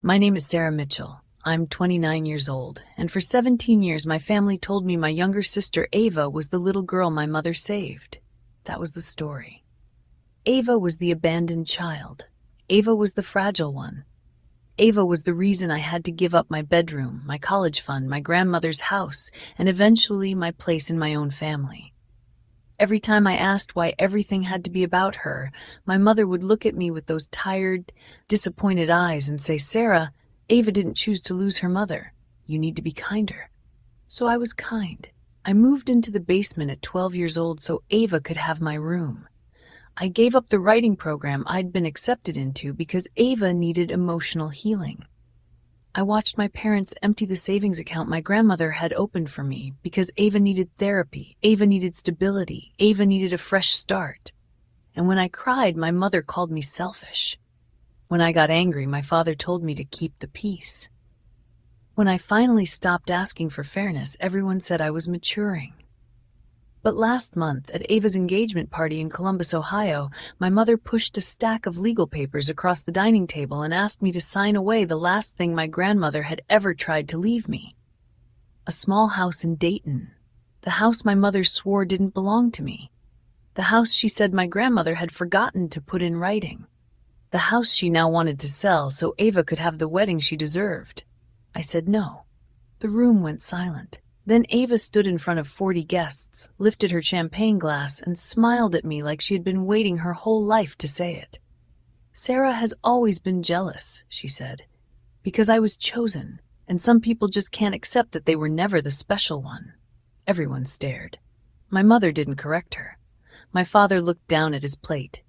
My name is Sarah Mitchell. I'm 29 years old, and for 17 years my family told me my younger sister Ava was the little girl my mother saved. That was the story. Ava was the abandoned child. Ava was the fragile one. Ava was the reason I had to give up my bedroom, my college fund, my grandmother's house, and eventually my place in my own family. Every time I asked why everything had to be about her, my mother would look at me with those tired, disappointed eyes and say, "Sarah, Ava didn't choose to lose her mother. You need to be kinder." So I was kind. I moved into the basement at 12 years old so Ava could have my room. I gave up the writing program I'd been accepted into because Ava needed emotional healing. I watched my parents empty the savings account my grandmother had opened for me because Ava needed therapy, Ava needed stability, Ava needed a fresh start. And when I cried, my mother called me selfish. When I got angry, my father told me to keep the peace. When I finally stopped asking for fairness, everyone said I was maturing. But last month, at Ava's engagement party in Columbus, Ohio, my mother pushed a stack of legal papers across the dining table and asked me to sign away the last thing my grandmother had ever tried to leave me. A small house in Dayton. The house my mother swore didn't belong to me. The house she said my grandmother had forgotten to put in writing. The house she now wanted to sell so Ava could have the wedding she deserved. I said no. The room went silent. Then Ava stood in front of 40 guests, lifted her champagne glass, and smiled at me like she had been waiting her whole life to say it. "Sarah has always been jealous," she said, "because I was chosen, and some people just can't accept that they were never the special one." Everyone stared. My mother didn't correct her. My father looked down at his plate.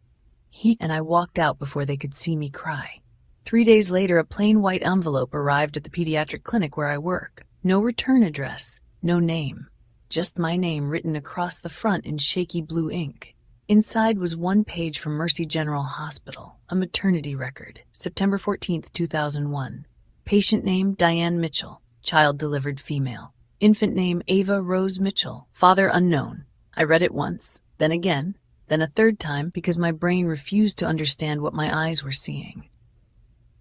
He and I walked out before they could see me cry. 3 days later, a plain white envelope arrived at the pediatric clinic where I work. No return address. No name, just my name written across the front in shaky blue ink. Inside was one page from Mercy General Hospital, a maternity record, September 14th, 2001. Patient name Diane Mitchell, child delivered female. Infant name Ava Rose Mitchell, father unknown. I read it once, then again, then a third time because my brain refused to understand what my eyes were seeing.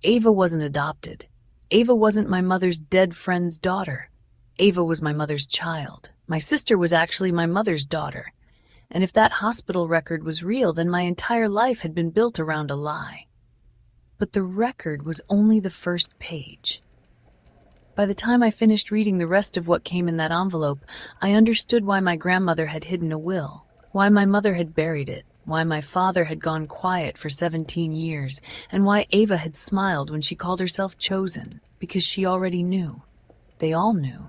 Ava wasn't adopted. Ava wasn't my mother's dead friend's daughter. Ava was my mother's child. My sister was actually my mother's daughter. And if that hospital record was real, then my entire life had been built around a lie. But the record was only the first page. By the time I finished reading the rest of what came in that envelope, I understood why my grandmother had hidden a will, why my mother had buried it, why my father had gone quiet for 17 years, and why Ava had smiled when she called herself chosen, because she already knew. They all knew.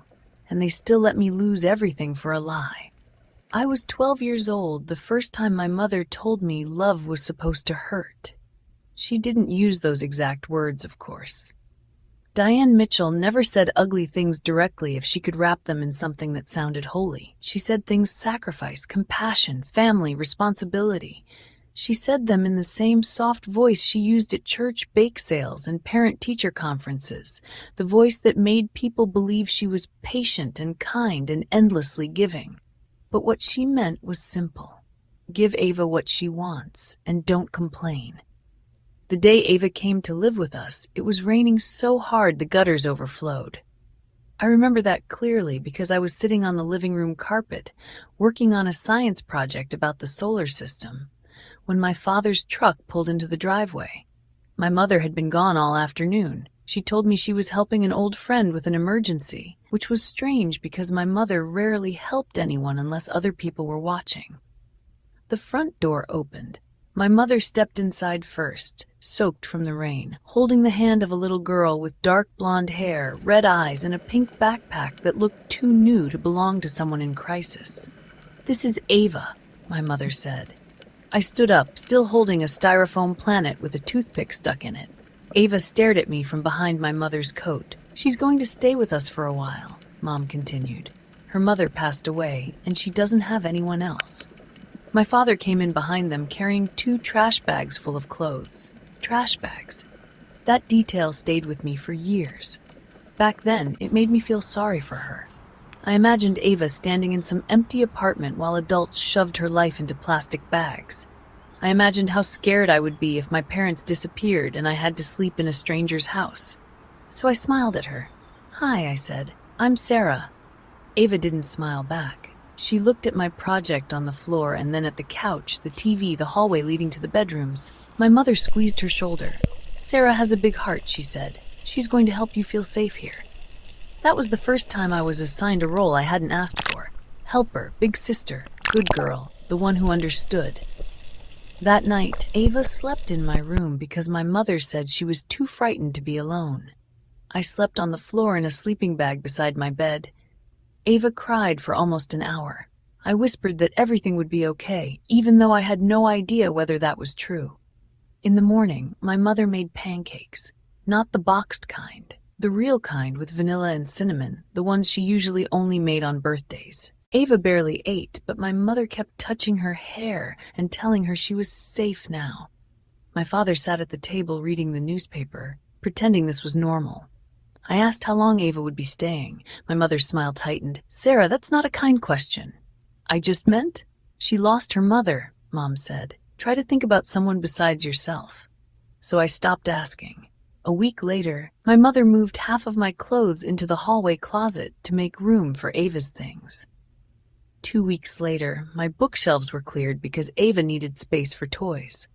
And they still let me lose everything for a lie. I was 12 years old the first time my mother told me love was supposed to hurt. She didn't use those exact words, of course. Diane Mitchell never said ugly things directly if she could wrap them in something that sounded holy. She said things sacrifice, compassion, family, responsibility. She said them in the same soft voice she used at church bake sales and parent-teacher conferences, the voice that made people believe she was patient and kind and endlessly giving. But what she meant was simple. Give Ava what she wants, and don't complain. The day Ava came to live with us, it was raining so hard the gutters overflowed. I remember that clearly because I was sitting on the living room carpet, working on a science project about the solar system, when my father's truck pulled into the driveway. My mother had been gone all afternoon. She told me she was helping an old friend with an emergency, which was strange because my mother rarely helped anyone unless other people were watching. The front door opened. My mother stepped inside first, soaked from the rain, holding the hand of a little girl with dark blonde hair, red eyes, and a pink backpack that looked too new to belong to someone in crisis. "This is Ava," my mother said. I stood up, still holding a styrofoam planet with a toothpick stuck in it. Ava stared at me from behind my mother's coat. "She's going to stay with us for a while," Mom continued. "Her mother passed away, and she doesn't have anyone else." My father came in behind them carrying 2 trash bags full of clothes. Trash bags. That detail stayed with me for years. Back then, it made me feel sorry for her. I imagined Ava standing in some empty apartment while adults shoved her life into plastic bags. I imagined how scared I would be if my parents disappeared and I had to sleep in a stranger's house. So I smiled at her. "Hi," I said. "I'm Sarah." Ava didn't smile back. She looked at my project on the floor and then at the couch, the TV, the hallway leading to the bedrooms. My mother squeezed her shoulder. "Sarah has a big heart," she said. "She's going to help you feel safe here." That was the first time I was assigned a role I hadn't asked for. Helper, big sister, good girl, the one who understood. That night, Ava slept in my room because my mother said she was too frightened to be alone. I slept on the floor in a sleeping bag beside my bed. Ava cried for almost an hour. I whispered that everything would be okay, even though I had no idea whether that was true. In the morning, my mother made pancakes. Not the boxed kind, the real kind with vanilla and cinnamon, the ones she usually only made on birthdays. Ava barely ate, but my mother kept touching her hair and telling her she was safe now. My father sat at the table reading the newspaper, pretending this was normal. I asked how long Ava would be staying. My mother's smile tightened. "Sarah, that's not a kind question." "I just meant she lost her mother," Mom said. "Try to think about someone besides yourself." So I stopped asking. A week later, my mother moved half of my clothes into the hallway closet to make room for Ava's things. 2 weeks later, my bookshelves were cleared because Ava needed space for toys.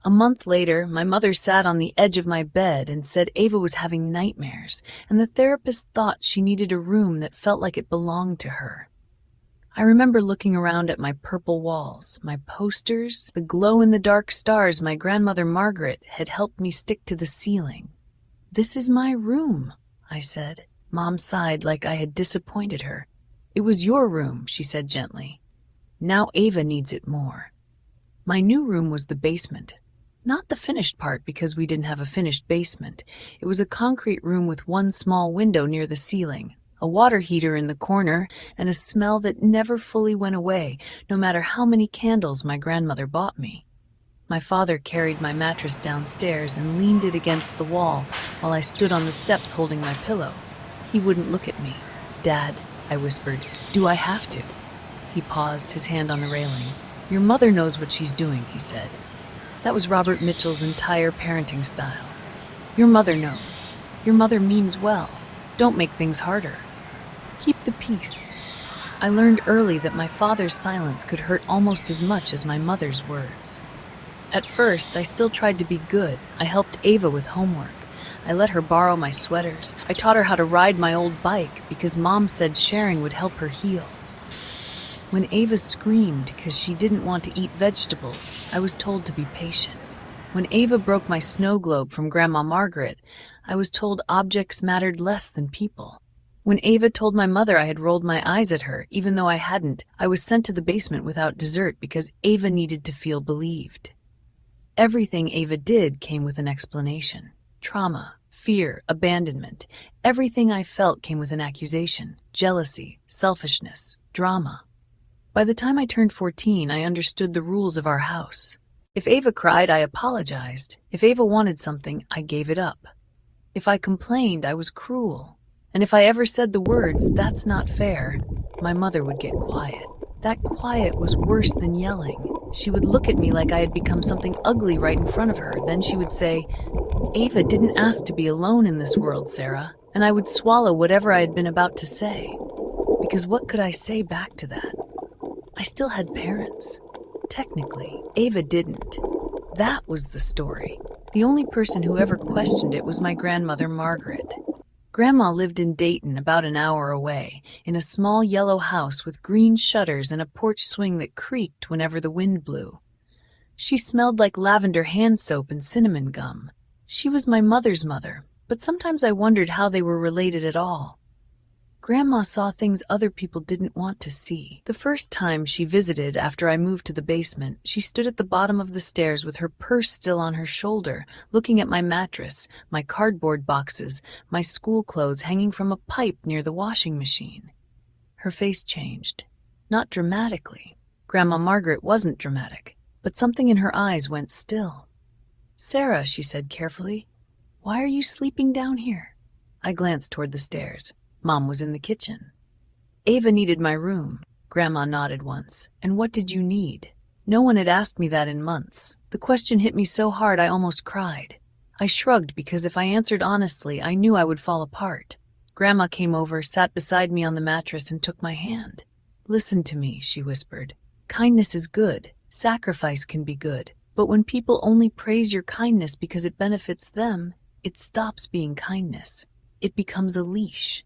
A month later, my mother sat on the edge of my bed and said Ava was having nightmares, and the therapist thought she needed a room that felt like it belonged to her. I remember looking around at my purple walls, my posters, the glow-in-the-dark stars my grandmother Margaret had helped me stick to the ceiling. "This is my room," I said. Mom sighed like I had disappointed her. "It was your room," she said gently. "Now Ava needs it more." My new room was the basement. Not the finished part because we didn't have a finished basement. It was a concrete room with one small window near the ceiling, a water heater in the corner, and a smell that never fully went away, no matter how many candles my grandmother bought me. My father carried my mattress downstairs and leaned it against the wall while I stood on the steps holding my pillow. He wouldn't look at me. "Dad," I whispered, "do I have to?" He paused, his hand on the railing. "Your mother knows what she's doing," he said. That was Robert Mitchell's entire parenting style. Your mother knows. Your mother means well. Don't make things harder. Keep the peace. I learned early that my father's silence could hurt almost as much as my mother's words. At first, I still tried to be good. I helped Ava with homework. I let her borrow my sweaters. I taught her how to ride my old bike because Mom said sharing would help her heal. When Ava screamed because she didn't want to eat vegetables, I was told to be patient. When Ava broke my snow globe from Grandma Margaret, I was told objects mattered less than people. When Ava told my mother I had rolled my eyes at her, even though I hadn't, I was sent to the basement without dessert because Ava needed to feel believed. Everything Ava did came with an explanation. Trauma, fear, abandonment. Everything I felt came with an accusation. Jealousy, selfishness, drama. By the time I turned 14, I understood the rules of our house. If Ava cried, I apologized. If Ava wanted something, I gave it up. If I complained, I was cruel. And if I ever said the words, "That's not fair," my mother would get quiet. That quiet was worse than yelling. She would look at me like I had become something ugly right in front of her. Then she would say, "Ava didn't ask to be alone in this world, Sarah." And I would swallow whatever I had been about to say. Because what could I say back to that? I still had parents. Technically, Ava didn't. That was the story. The only person who ever questioned it was my grandmother Margaret. Grandma lived in Dayton, about an hour away, in a small yellow house with green shutters and a porch swing that creaked whenever the wind blew. She smelled like lavender hand soap and cinnamon gum. She was my mother's mother, but sometimes I wondered how they were related at all. Grandma saw things other people didn't want to see. The first time she visited after I moved to the basement, she stood at the bottom of the stairs with her purse still on her shoulder, looking at my mattress, my cardboard boxes, my school clothes hanging from a pipe near the washing machine. Her face changed. Not dramatically. Grandma Margaret wasn't dramatic, but something in her eyes went still. "Sarah," she said carefully, "why are you sleeping down here?" I glanced toward the stairs. Mom was in the kitchen. "Ava needed my room." Grandma nodded once. "And what did you need?" No one had asked me that in months. The question hit me so hard I almost cried. I shrugged because if I answered honestly, I knew I would fall apart. Grandma came over, sat beside me on the mattress, and took my hand. "Listen to me," she whispered. "Kindness is good. Sacrifice can be good. But when people only praise your kindness because it benefits them, it stops being kindness. It becomes a leash."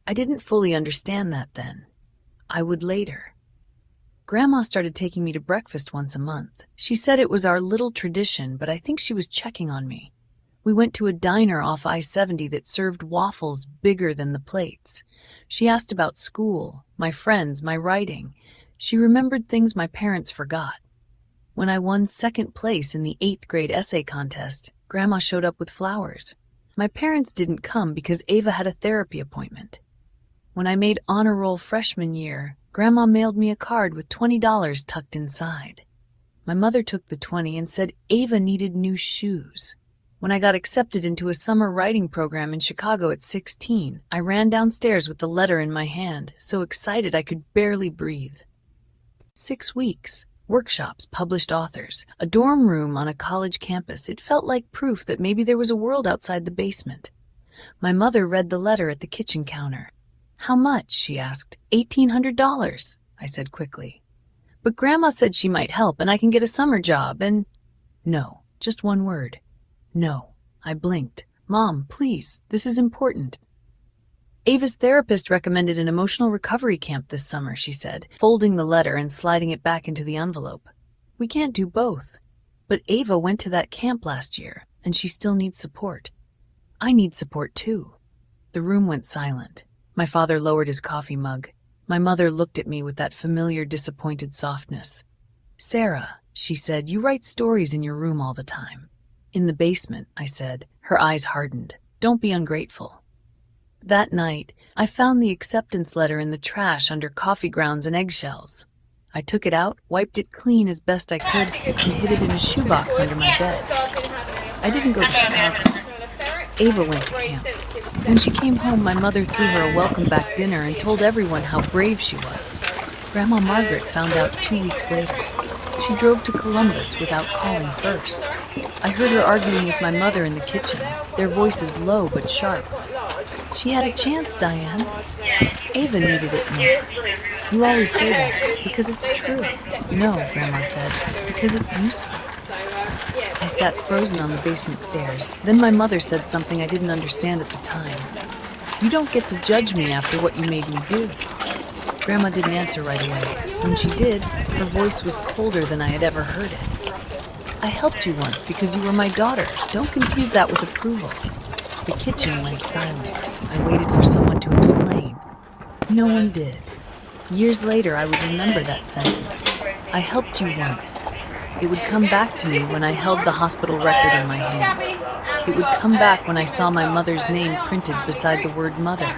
I didn't fully understand that then. I would later. Grandma started taking me to breakfast once a month. She said it was our little tradition, but I think she was checking on me. We went to a diner off I-70 that served waffles bigger than the plates. She asked about school, my friends, my writing. She remembered things my parents forgot. When I won second place in the 8th grade essay contest, Grandma showed up with flowers. My parents didn't come because Ava had a therapy appointment. When I made honor roll freshman year, Grandma mailed me a card with $20 tucked inside. My mother took the 20 and said Ava needed new shoes. When I got accepted into a summer writing program in Chicago at 16, I ran downstairs with the letter in my hand, so excited I could barely breathe. 6 weeks, workshops, published authors, a dorm room on a college campus. It felt like proof that maybe there was a world outside the basement. My mother read the letter at the kitchen counter. "How much?" she asked. $1,800, I said quickly. "But Grandma said she might help and I can get a summer job and—" No, just one word. No. I blinked. "Mom, please, this is important." "Ava's therapist recommended an emotional recovery camp this summer," she said, folding the letter and sliding it back into the envelope. "We can't do both. But Ava went to that camp last year, and she still needs support. I need support too." The room went silent. My father lowered his coffee mug. My mother looked at me with that familiar, disappointed softness. "Sarah," she said, "you write stories in your room all the time." "In the basement," I said. Her eyes hardened. "Don't be ungrateful." That night, I found the acceptance letter in the trash under coffee grounds and eggshells. I took it out, wiped it clean as best I could, and hid it in a shoebox under my bed. I didn't go to Chicago. Ava went to camp. When she came home, my mother threw her a welcome-back dinner and told everyone how brave she was. Grandma Margaret found out 2 weeks later. She drove to Columbus without calling first. I heard her arguing with my mother in the kitchen, their voices low but sharp. "She had a chance, Diane. Ava needed it more." "You always say that, because it's true." "No," Grandma said, "because it's useful." I sat frozen on the basement stairs. Then my mother said something I didn't understand at the time. "You don't get to judge me after what you made me do." Grandma didn't answer right away. When she did, her voice was colder than I had ever heard it. "I helped you once because you were my daughter. Don't confuse that with approval." The kitchen went silent. I waited for someone to explain. No one did. Years later, I would remember that sentence. "I helped you once." It would come back to me when I held the hospital record in my hands. It would come back when I saw my mother's name printed beside the word mother.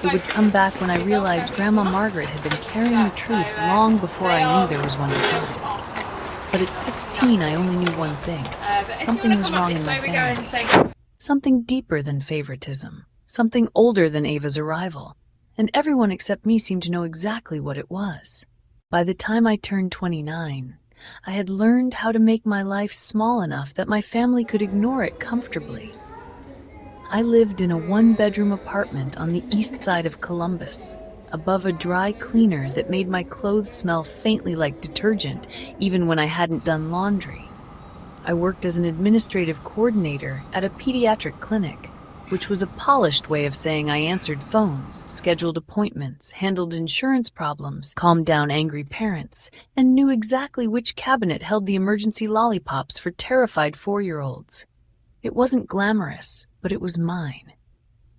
It would come back when I realized Grandma Margaret had been carrying the truth long before I knew there was one to tell. But at 16, I only knew one thing. Something was wrong in my family. Something deeper than favoritism. Something older than Ava's arrival. And everyone except me seemed to know exactly what it was. By the time I turned 29, I had learned how to make my life small enough that my family could ignore it comfortably. I lived in a 1-bedroom apartment on the east side of Columbus, above a dry cleaner that made my clothes smell faintly like detergent, even when I hadn't done laundry. I worked as an administrative coordinator at a pediatric clinic, which was a polished way of saying I answered phones, scheduled appointments, handled insurance problems, calmed down angry parents, and knew exactly which cabinet held the emergency lollipops for terrified 4-year-olds. It wasn't glamorous, but it was mine.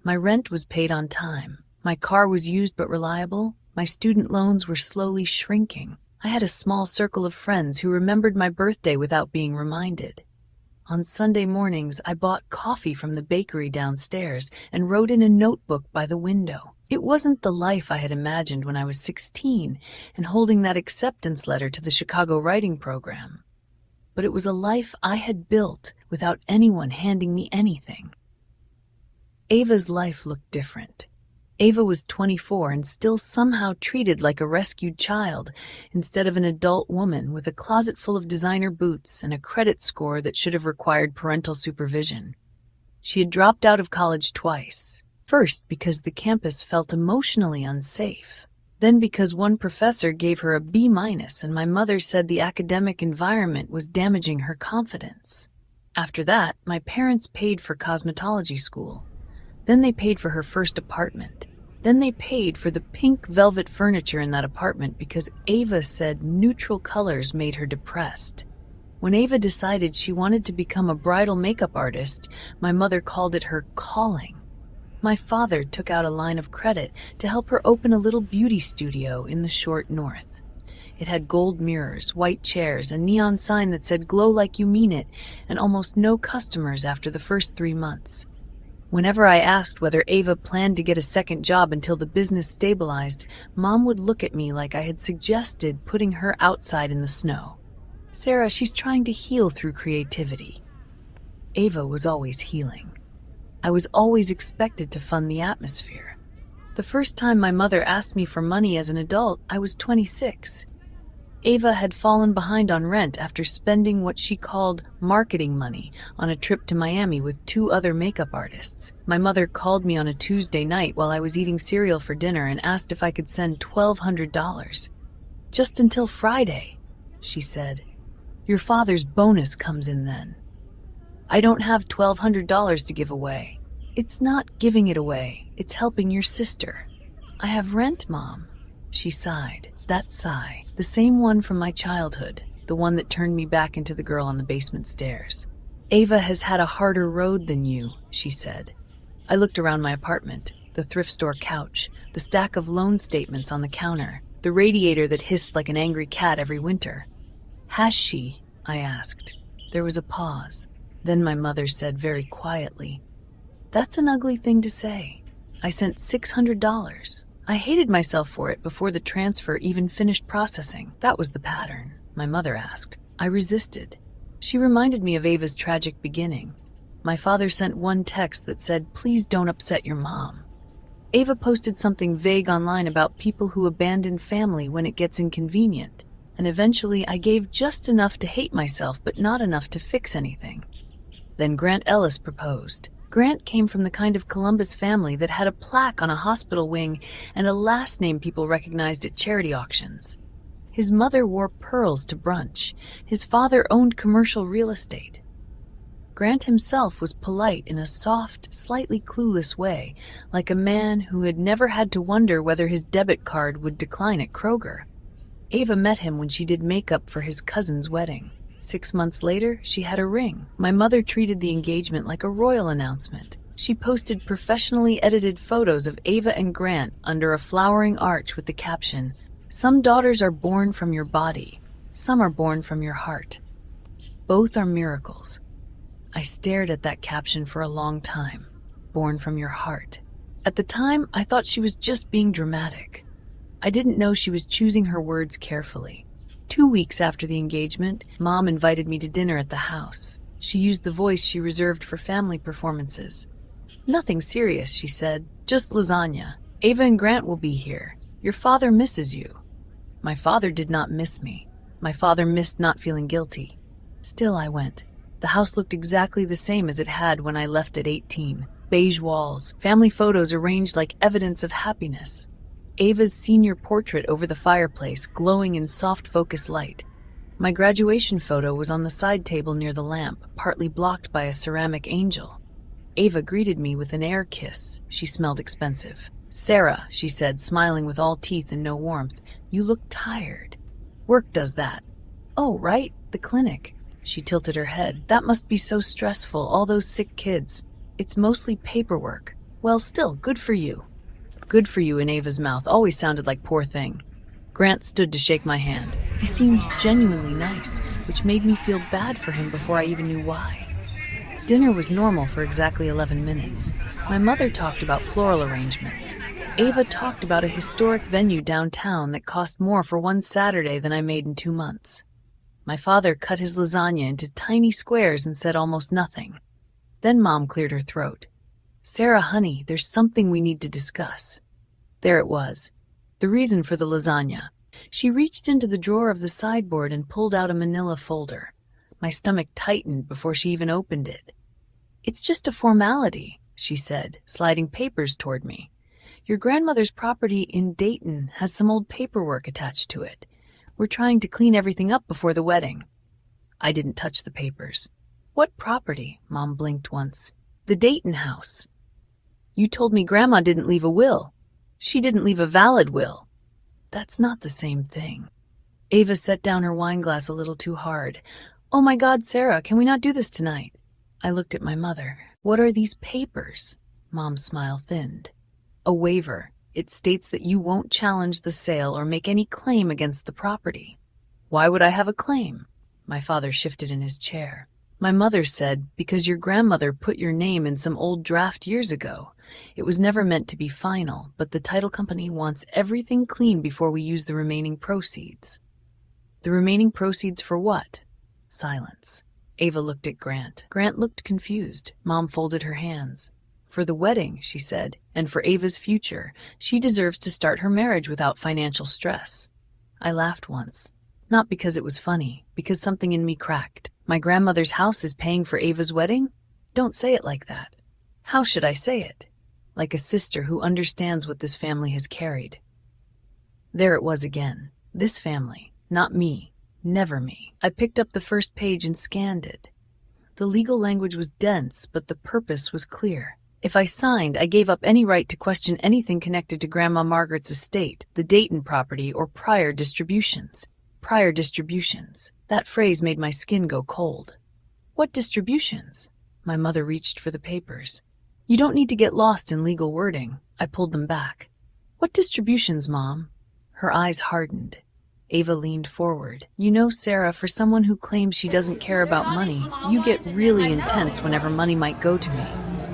My rent was paid on time. My car was used but reliable. My student loans were slowly shrinking. I had a small circle of friends who remembered my birthday without being reminded. On Sunday mornings, I bought coffee from the bakery downstairs and wrote in a notebook by the window. It wasn't the life I had imagined when I was 16 and holding that acceptance letter to the Chicago writing program. But it was a life I had built without anyone handing me anything. Ava's life looked different. Ava was 24 and still somehow treated like a rescued child instead of an adult woman with a closet full of designer boots and a credit score that should have required parental supervision. She had dropped out of college twice. First, because the campus felt emotionally unsafe. Then because one professor gave her a B- and my mother said the academic environment was damaging her confidence. After that, my parents paid for cosmetology school. Then they paid for her first apartment. Then they paid for the pink velvet furniture in that apartment because Ava said neutral colors made her depressed. When Ava decided she wanted to become a bridal makeup artist, my mother called it her calling. My father took out a line of credit to help her open a little beauty studio in the short north. It had gold mirrors, white chairs, a neon sign that said "Glow like you mean it," and almost no customers after the first 3 months. Whenever I asked whether Ava planned to get a second job until the business stabilized, Mom would look at me like I had suggested putting her outside in the snow. "Sarah, she's trying to heal through creativity." Ava was always healing. I was always expected to fund the atmosphere. The first time my mother asked me for money as an adult, I was 26. Ava had fallen behind on rent after spending what she called marketing money on a trip to Miami with 2 other makeup artists. My mother called me on a Tuesday night while I was eating cereal for dinner and asked if I could send $1,200. "Just until Friday," she said. "Your father's bonus comes in then." "I don't have $1,200 to give away." "It's not giving it away, it's helping your sister." "I have rent, Mom." She sighed. That sigh, the same one from my childhood, the one that turned me back into the girl on the basement stairs. "Ava has had a harder road than you," she said. I looked around my apartment, the thrift store couch, the stack of loan statements on the counter, the radiator that hissed like an angry cat every winter. "Has she?" I asked. There was a pause. Then my mother said very quietly, "That's an ugly thing to say. I sent $600. I hated myself for it before the transfer even finished processing." "That was the pattern?" my mother asked. I resisted. She reminded me of Ava's tragic beginning. My father sent one text that said, "Please don't upset your mom." Ava posted something vague online about people who abandon family when it gets inconvenient, and eventually I gave just enough to hate myself but not enough to fix anything. Then Grant Ellis proposed. Grant came from the kind of Columbus family that had a plaque on a hospital wing and a last name people recognized at charity auctions. His mother wore pearls to brunch. His father owned commercial real estate. Grant himself was polite in a soft, slightly clueless way, like a man who had never had to wonder whether his debit card would decline at Kroger. Ava met him when she did makeup for his cousin's wedding. 6 months later, she had a ring. My mother treated the engagement like a royal announcement. She posted professionally edited photos of Ava and Grant under a flowering arch with the caption, "Some daughters are born from your body. Some are born from your heart. Both are miracles." I stared at that caption for a long time. Born from your heart. At the time, I thought she was just being dramatic. I didn't know she was choosing her words carefully. 2 weeks after the engagement, Mom invited me to dinner at the house. She used the voice she reserved for family performances. "Nothing serious," she said. "Just lasagna. Ava and Grant will be here. Your father misses you." My father did not miss me. My father missed not feeling guilty. Still, I went. The house looked exactly the same as it had when I left at 18. Beige walls, family photos arranged like evidence of happiness. Ava's senior portrait over the fireplace, glowing in soft focus light. My graduation photo was on the side table near the lamp, partly blocked by a ceramic angel. Ava greeted me with an air kiss. She smelled expensive. "Sarah," she said, smiling with all teeth and no warmth, "you look tired." "Work does that." "Oh, right, the clinic." She tilted her head. "That must be so stressful, all those sick kids." "It's mostly paperwork." "Well, still, good for you." "Good for you" in Ava's mouth always sounded like "poor thing." Grant stood to shake my hand. He seemed genuinely nice, which made me feel bad for him before I even knew why. Dinner was normal for exactly 11 minutes. My mother talked about floral arrangements. Ava talked about a historic venue downtown that cost more for one Saturday than I made in 2 months. My father cut his lasagna into tiny squares and said almost nothing. Then Mom cleared her throat. "Sarah, honey, there's something we need to discuss." There it was. The reason for the lasagna. She reached into the drawer of the sideboard and pulled out a manila folder. My stomach tightened before she even opened it. "It's just a formality," she said, sliding papers toward me. "Your grandmother's property in Dayton has some old paperwork attached to it. We're trying to clean everything up before the wedding." I didn't touch the papers. "What property?" Mom blinked once. "The Dayton house." "You told me Grandma didn't leave a will." "She didn't leave a valid will." "That's not the same thing." Ava set down her wine glass a little too hard. "Oh my God, Sarah, can we not do this tonight?" I looked at my mother. "What are these papers?" Mom's smile thinned. "A waiver. It states that you won't challenge the sale or make any claim against the property." "Why would I have a claim?" My father shifted in his chair. "My mother said, because your grandmother put your name in some old draft years ago. It was never meant to be final, but the title company wants everything clean before we use the remaining proceeds." "The remaining proceeds for what?" Silence. Ava looked at Grant. Grant looked confused. Mom folded her hands. "For the wedding," she said, "and for Ava's future. She deserves to start her marriage without financial stress." I laughed once. Not because it was funny, because something in me cracked. My grandmother's house is paying for Ava's wedding? Don't say it like that. How should I say it? Like a sister who understands what this family has carried. There it was again. This family, not me. Never me. I picked up the first page and scanned it. The legal language was dense, but the purpose was clear. If I signed, I gave up any right to question anything connected to Grandma Margaret's estate, the Dayton property, or prior distributions. Prior distributions. That phrase made my skin go cold. "What distributions?" My mother reached for the papers. "You don't need to get lost in legal wording." I pulled them back. "What distributions, Mom?" Her eyes hardened. Ava leaned forward. "You know, Sarah, for someone who claims she doesn't care about money, you get really intense whenever money might go to me."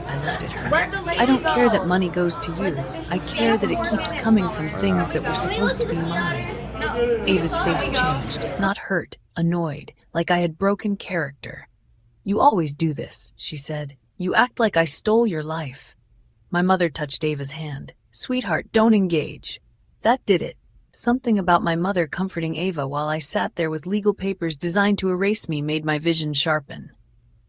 I looked at her. "I don't care that money goes to you. I care that it keeps coming from things that were supposed to be mine." Ava's face changed, not hurt, annoyed, like I had broken character. "You always do this," she said. "You act like I stole your life." My mother touched Ava's hand. "Sweetheart, don't engage." That did it. Something about my mother comforting Ava while I sat there with legal papers designed to erase me made my vision sharpen.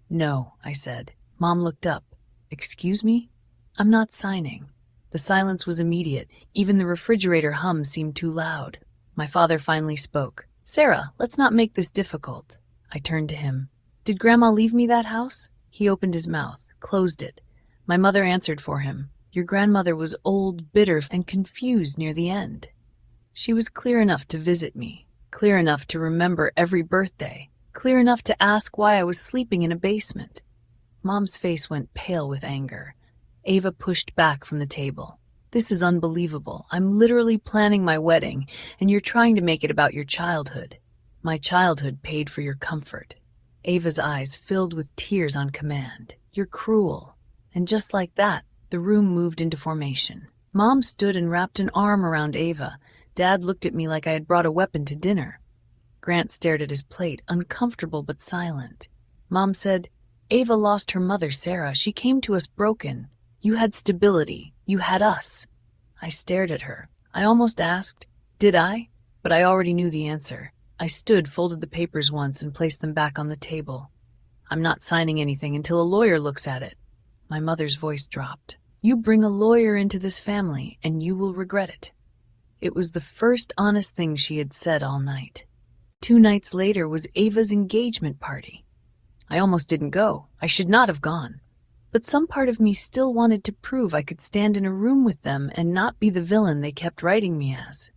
"No," I said. Mom looked up. "Excuse me?" "I'm not signing." The silence was immediate. Even the refrigerator hum seemed too loud. My father finally spoke. "Sarah, let's not make this difficult." I turned to him. "Did Grandma leave me that house?" He opened his mouth, closed it. My mother answered for him. "Your grandmother was old, bitter, and confused near the end. She was clear enough to visit me, clear enough to remember every birthday, clear enough to ask why I was sleeping in a basement." Mom's face went pale with anger. Ava pushed back from the table. "This is unbelievable. I'm literally planning my wedding, and you're trying to make it about your childhood. My childhood paid for your comfort." Ava's eyes filled with tears on command. "You're cruel." And just like that, the room moved into formation. Mom stood and wrapped an arm around Ava. Dad looked at me like I had brought a weapon to dinner. Grant stared at his plate, uncomfortable but silent. Mom said, "Ava lost her mother, Sarah. She came to us broken. You had stability. You had us." I stared at her. I almost asked, "Did I?" But I already knew the answer. I stood, folded the papers once, and placed them back on the table. "I'm not signing anything until a lawyer looks at it." My mother's voice dropped. "You bring a lawyer into this family, and you will regret it." It was the first honest thing she had said all night. 2 nights later was Ava's engagement party. I almost didn't go. I should not have gone. But some part of me still wanted to prove I could stand in a room with them and not be the villain they kept writing me as.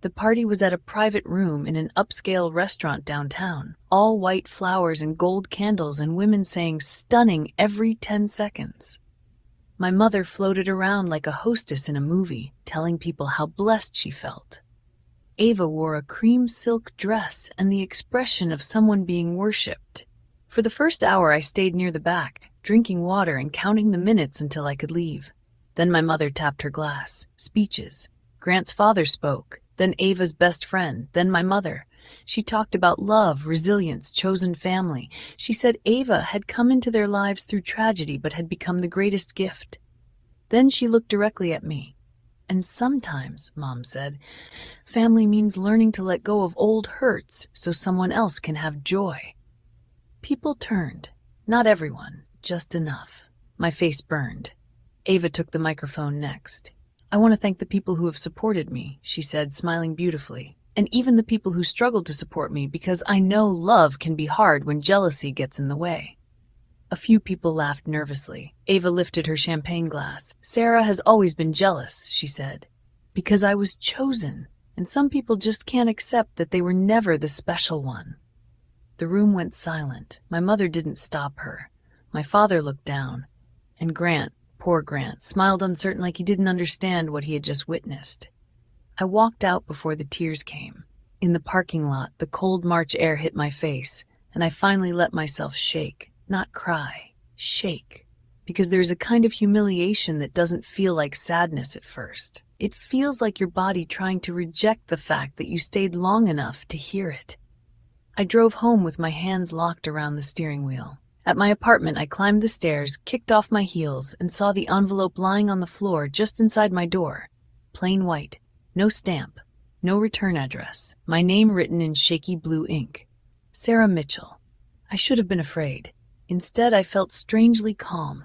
The party was at a private room in an upscale restaurant downtown. All white flowers and gold candles and women saying "stunning" every 10 seconds. My mother floated around like a hostess in a movie, telling people how blessed she felt. Ava wore a cream silk dress and the expression of someone being worshipped. For the first hour I stayed near the back, drinking water and counting the minutes until I could leave. Then my mother tapped her glass. Speeches. Grant's father spoke, then Ava's best friend, then my mother. She talked about love, resilience, chosen family. She said Ava had come into their lives through tragedy but had become the greatest gift. Then she looked directly at me. And sometimes, Mom said, family means learning to let go of old hurts so someone else can have joy. People turned. Not everyone, just enough. My face burned. Ava took the microphone next. I want to thank the people who have supported me, she said, smiling beautifully, and even the people who struggled to support me because I know love can be hard when jealousy gets in the way. A few people laughed nervously. Ava lifted her champagne glass. Sarah has always been jealous, she said, because I was chosen, and some people just can't accept that they were never the special one. The room went silent. My mother didn't stop her. My father looked down, and Grant, poor Grant, smiled uncertain like he didn't understand what he had just witnessed. I walked out before the tears came. In the parking lot, the cold March air hit my face, and I finally let myself shake, not cry, shake, because there's a kind of humiliation that doesn't feel like sadness at first. It feels like your body trying to reject the fact that you stayed long enough to hear it. I drove home with my hands locked around the steering wheel. At my apartment, I climbed the stairs, kicked off my heels, and saw the envelope lying on the floor just inside my door. Plain white, no stamp, no return address, my name written in shaky blue ink. Sarah Mitchell. I should have been afraid. Instead, I felt strangely calm.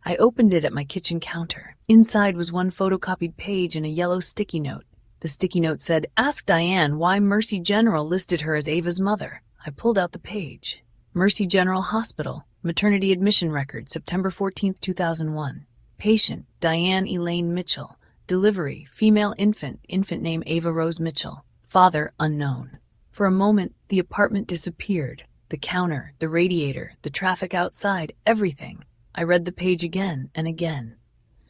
I opened it at my kitchen counter. Inside was one photocopied page and a yellow sticky note. The sticky note said, "Ask Diane why Mercy General listed her as Ava's mother." I pulled out the page. Mercy General Hospital, maternity admission record, September 14th, 2001. Patient, Diane Elaine Mitchell. Delivery, female infant, infant name Ava Rose Mitchell. Father, unknown. For a moment, the apartment disappeared. The counter, the radiator, the traffic outside, everything. I read the page again and again.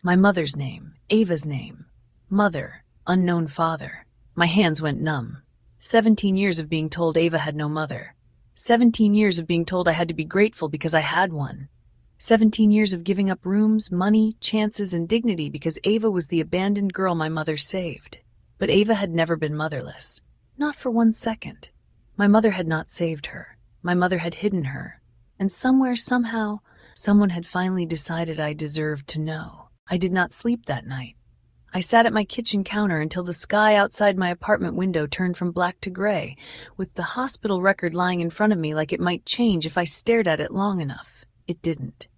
My mother's name, Ava's name. Mother, unknown father. My hands went numb. 17 years of being told Ava had no mother. 17 years of being told I had to be grateful because I had one. 17 years of giving up rooms, money, chances, and dignity because Ava was the abandoned girl my mother saved. But Ava had never been motherless. Not for 1 second. My mother had not saved her. My mother had hidden her. And somewhere, somehow, someone had finally decided I deserved to know. I did not sleep that night. I sat at my kitchen counter until the sky outside my apartment window turned from black to gray, with the hospital record lying in front of me like it might change if I stared at it long enough. It didn't.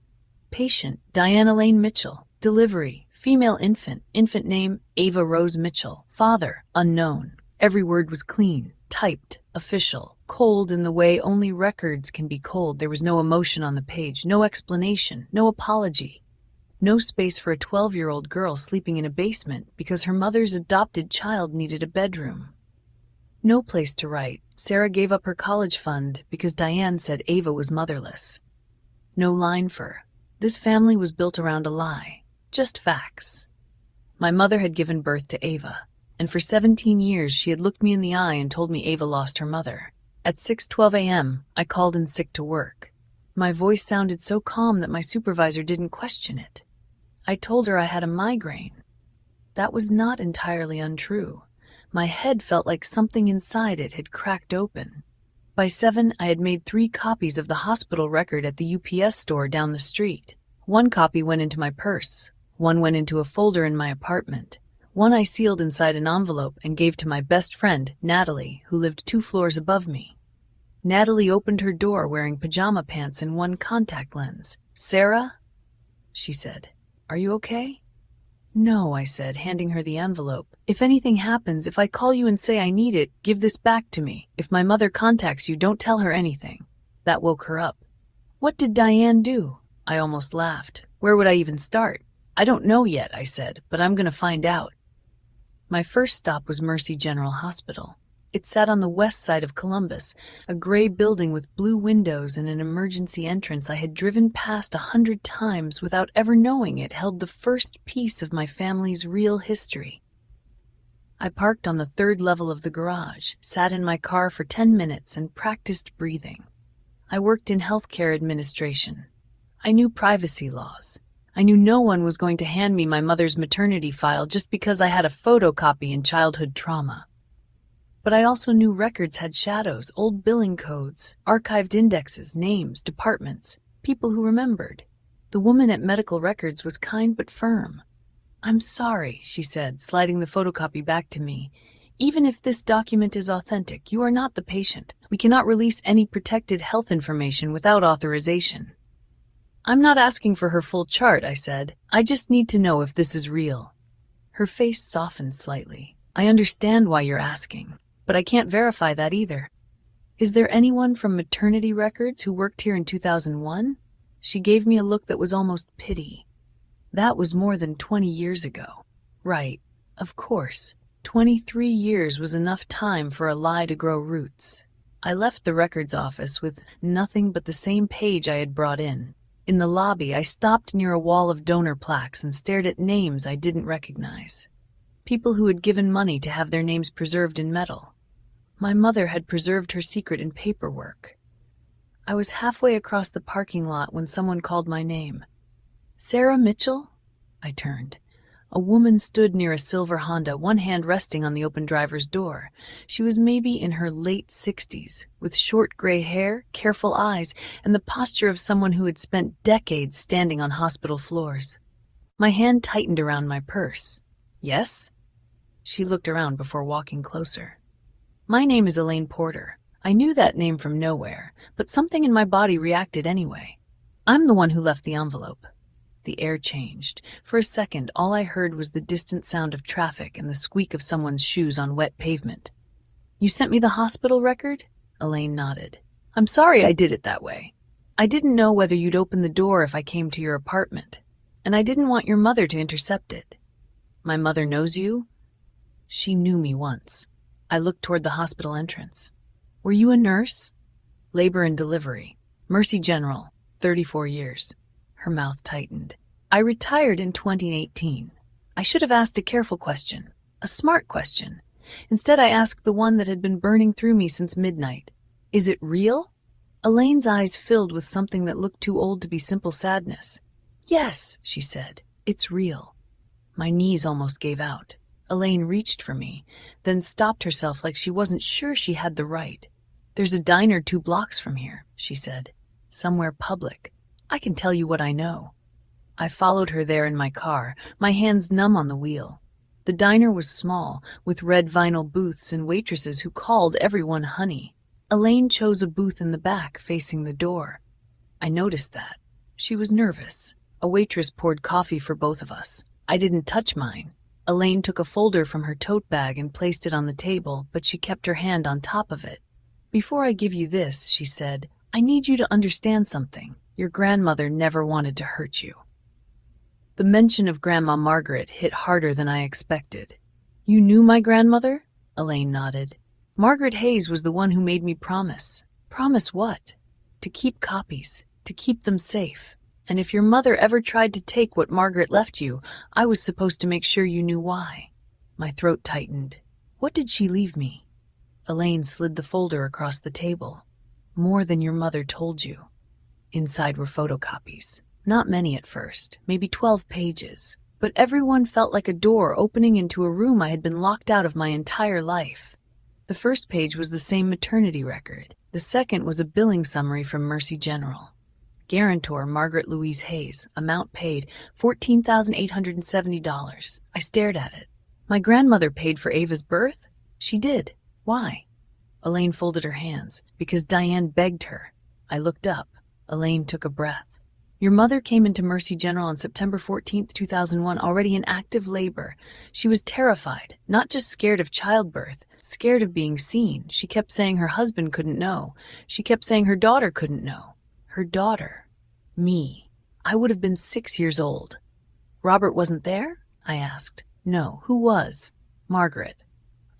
Patient, Diane Elaine Mitchell. Delivery, female infant, infant name Ava Rose Mitchell. Father, unknown. Every word was clean, typed, official, cold in the way only records can be cold. There was no emotion on the page, no explanation, no apology. No space for a 12-year-old girl sleeping in a basement because her mother's adopted child needed a bedroom. No place to write. Sarah gave up her college fund because Diane said Ava was motherless. No line for, this family was built around a lie. Just facts. My mother had given birth to Ava, and for 17 years she had looked me in the eye and told me Ava lost her mother. At 6:12 a.m., I called in sick to work. My voice sounded so calm that my supervisor didn't question it. I told her I had a migraine. That was not entirely untrue. My head felt like something inside it had cracked open. By 7, I had made 3 copies of the hospital record at the UPS store down the street. 1 copy went into my purse. 1 went into a folder in my apartment. 1 I sealed inside an envelope and gave to my best friend, Natalie, who lived 2 floors above me. Natalie opened her door wearing pajama pants and 1 contact lens. "Sarah?" she said. "Are you okay?" "No," I said, handing her the envelope. "If anything happens, if I call you and say I need it, give this back to me. If my mother contacts you, don't tell her anything." That woke her up. "What did Diane do?" I almost laughed. "Where would I even start?" "I don't know yet," I said, "but I'm going to find out." My first stop was Mercy General Hospital. It sat on the west side of Columbus, a gray building with blue windows and an emergency entrance I had driven past 100 times without ever knowing it held the first piece of my family's real history. I parked on the 3rd level of the garage, sat in my car for 10 minutes, and practiced breathing. I worked in healthcare administration. I knew privacy laws. I knew no one was going to hand me my mother's maternity file just because I had a photocopy in childhood trauma. But I also knew records had shadows, old billing codes, archived indexes, names, departments, people who remembered. The woman at medical records was kind but firm. I'm sorry, she said, sliding the photocopy back to me. Even if this document is authentic, you are not the patient. We cannot release any protected health information without authorization. I'm not asking for her full chart, I said. I just need to know if this is real. Her face softened slightly. I understand why you're asking, but I can't verify that either. Is there anyone from maternity records who worked here in 2001? She gave me a look that was almost pity. That was more than 20 years ago. Right, of course. 23 years was enough time for a lie to grow roots. I left the records office with nothing but the same page I had brought in. In the lobby, I stopped near a wall of donor plaques and stared at names I didn't recognize. People who had given money to have their names preserved in metal. My mother had preserved her secret in paperwork. I was halfway across the parking lot when someone called my name. Sarah Mitchell? I turned. A woman stood near a silver Honda, one hand resting on the open driver's door. She was maybe in her late 60s, with short gray hair, careful eyes, and the posture of someone who had spent decades standing on hospital floors. My hand tightened around my purse. Yes? She looked around before walking closer. My name is Elaine Porter. I knew that name from nowhere, but something in my body reacted anyway. I'm the one who left the envelope. The air changed. For a second, all I heard was the distant sound of traffic and the squeak of someone's shoes on wet pavement. You sent me the hospital record? Elaine nodded. I'm sorry I did it that way. I didn't know whether you'd open the door if I came to your apartment, and I didn't want your mother to intercept it. My mother knows you? She knew me once. I looked toward the hospital entrance. Were you a nurse? Labor and delivery. Mercy General, 34 years. Her mouth tightened. I retired in 2018. I should have asked a careful question, a smart question. Instead, I asked the one that had been burning through me since midnight. Is it real? Elaine's eyes filled with something that looked too old to be simple sadness. Yes, she said. It's real. My knees almost gave out. Elaine reached for me, then stopped herself like she wasn't sure she had the right. There's a diner 2 blocks from here, she said. Somewhere public. I can tell you what I know. I followed her there in my car, my hands numb on the wheel. The diner was small, with red vinyl booths and waitresses who called everyone honey. Elaine chose a booth in the back, facing the door. I noticed that. She was nervous. A waitress poured coffee for both of us. I didn't touch mine. Elaine took a folder from her tote bag and placed it on the table, but she kept her hand on top of it. Before I give you this, she said, I need you to understand something. Your grandmother never wanted to hurt you. The mention of Grandma Margaret hit harder than I expected. You knew my grandmother? Elaine nodded. Margaret Hayes was the one who made me promise. Promise what? To keep copies, to keep them safe. And if your mother ever tried to take what Margaret left you, I was supposed to make sure you knew why. My throat tightened. What did she leave me? Elaine slid the folder across the table. More than your mother told you. Inside were photocopies. Not many at first, maybe 12 pages. But everyone felt like a door opening into a room I had been locked out of my entire life. The first page was the same maternity record. The second was a billing summary from Mercy General. Guarantor Margaret Louise Hayes, amount paid $14,870. I stared at it. My grandmother paid for Ava's birth? She did. Why? Elaine folded her hands. Because Diane begged her. I looked up. Elaine took a breath. Your mother came into Mercy General on September 14th, 2001, already in active labor. She was terrified, not just scared of childbirth, scared of being seen. She kept saying her husband couldn't know. She kept saying her daughter couldn't know. Her daughter. Me. I would have been 6 years old. Robert wasn't there? I asked. No. Who was? Margaret.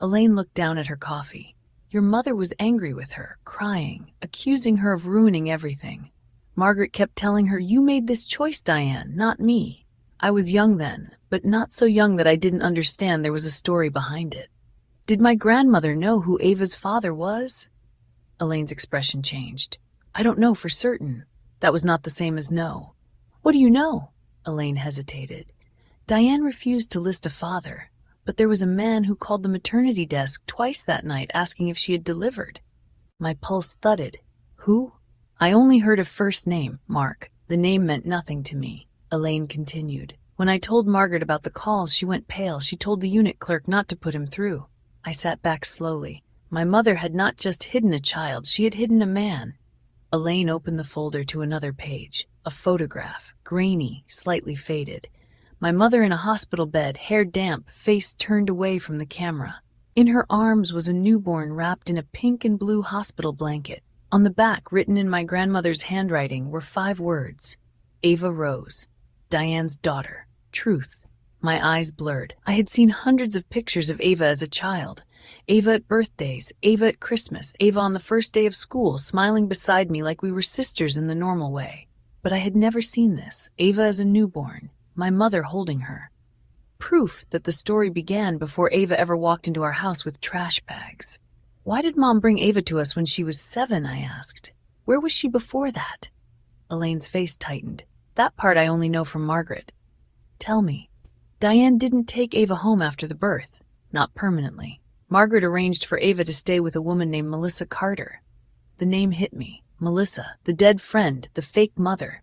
Elaine looked down at her coffee. Your mother was angry with her, crying, accusing her of ruining everything. Margaret kept telling her, you made this choice, Diane, not me. I was young then, but not so young that I didn't understand there was a story behind it. Did my grandmother know who Ava's father was? Elaine's expression changed. I don't know for certain. That was not the same as no. What do you know? Elaine hesitated. Diane refused to list a father, but there was a man who called the maternity desk twice that night asking if she had delivered. My pulse thudded. Who? I only heard a first name, Mark. The name meant nothing to me. Elaine continued. When I told Margaret about the calls, she went pale. She told the unit clerk not to put him through. I sat back slowly. My mother had not just hidden a child, she had hidden a man. Elaine opened the folder to another page. A photograph, grainy, slightly faded. My mother in a hospital bed, hair damp, face turned away from the camera. In her arms was a newborn wrapped in a pink and blue hospital blanket. On the back, written in my grandmother's handwriting, were 5 words. Ava Rose, Diane's daughter. Truth. My eyes blurred. I had seen hundreds of pictures of Ava as a child. Ava at birthdays, Ava at Christmas, Ava on the first day of school, smiling beside me like we were sisters in the normal way. But I had never seen this. Ava as a newborn, my mother holding her. Proof that the story began before Ava ever walked into our house with trash bags. Why did Mom bring Ava to us when she was 7, I asked. Where was she before that? Elaine's face tightened. That part I only know from Margaret. Tell me. Diane didn't take Ava home after the birth. Not permanently. Margaret arranged for Ava to stay with a woman named Melissa Carter. The name hit me. Melissa, the dead friend, the fake mother.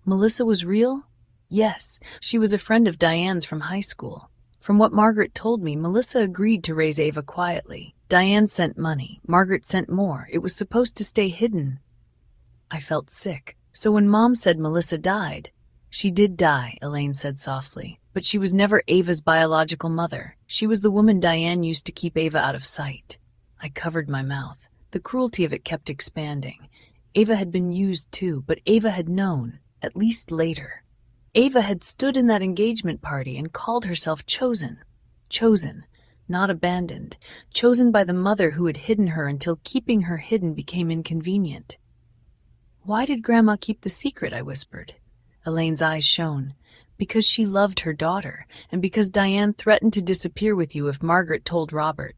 Melissa was real? Yes, she was a friend of Diane's from high school. From what Margaret told me, Melissa agreed to raise Ava quietly. Diane sent money. Margaret sent more. It was supposed to stay hidden. I felt sick. So when Mom said Melissa died, she did die, Elaine said softly, but she was never Ava's biological mother. She was the woman Diane used to keep Ava out of sight. I covered my mouth. The cruelty of it kept expanding. Ava had been used too, but Ava had known, at least later. Ava had stood in that engagement party and called herself chosen. Chosen, not abandoned. Chosen by the mother who had hidden her until keeping her hidden became inconvenient. Why did Grandma keep the secret? I whispered. Elaine's eyes shone. Because she loved her daughter, and because Diane threatened to disappear with you if Margaret told Robert.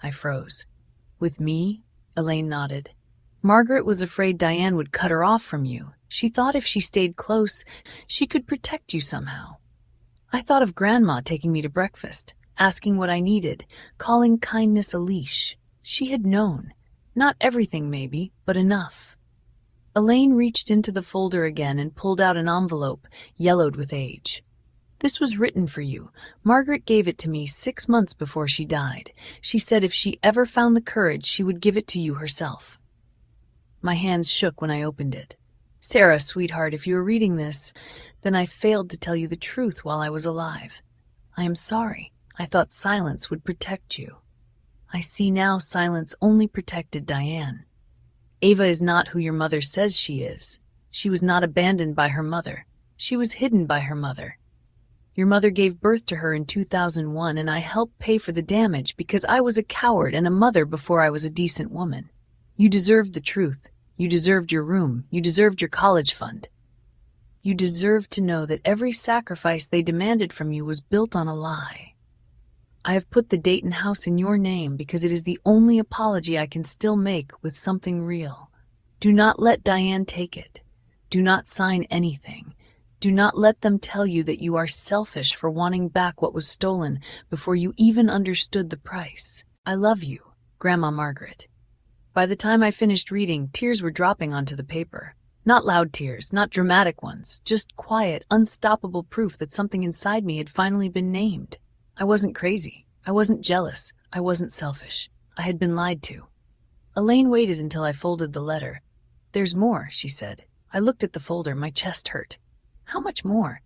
I froze. With me? Elaine nodded. Margaret was afraid Diane would cut her off from you. She thought if she stayed close, she could protect you somehow. I thought of Grandma taking me to breakfast, asking what I needed, calling kindness a leash. She had known. Not everything, maybe, but enough. Elaine reached into the folder again and pulled out an envelope, yellowed with age. This was written for you. Margaret gave it to me 6 months before she died. She said if she ever found the courage, she would give it to you herself. My hands shook when I opened it. Sarah, sweetheart, if you are reading this, then I failed to tell you the truth while I was alive. I am sorry. I thought silence would protect you. I see now silence only protected Diane. Ava is not who your mother says she is. She was not abandoned by her mother. She was hidden by her mother. Your mother gave birth to her in 2001, and I helped pay for the damage because I was a coward and a mother before I was a decent woman. You deserved the truth. You deserved your room. You deserved your college fund. You deserved to know that every sacrifice they demanded from you was built on a lie. I have put the Dayton house in your name because it is the only apology I can still make with something real. Do not let Diane take it. Do not sign anything. Do not let them tell you that you are selfish for wanting back what was stolen before you even understood the price. I love you, Grandma Margaret. By the time I finished reading, tears were dropping onto the paper. Not loud tears, not dramatic ones, just quiet, unstoppable proof that something inside me had finally been named. I wasn't crazy. I wasn't jealous. I wasn't selfish. I had been lied to. Elaine waited until I folded the letter. There's more, she said. I looked at the folder. My chest hurt. How much more?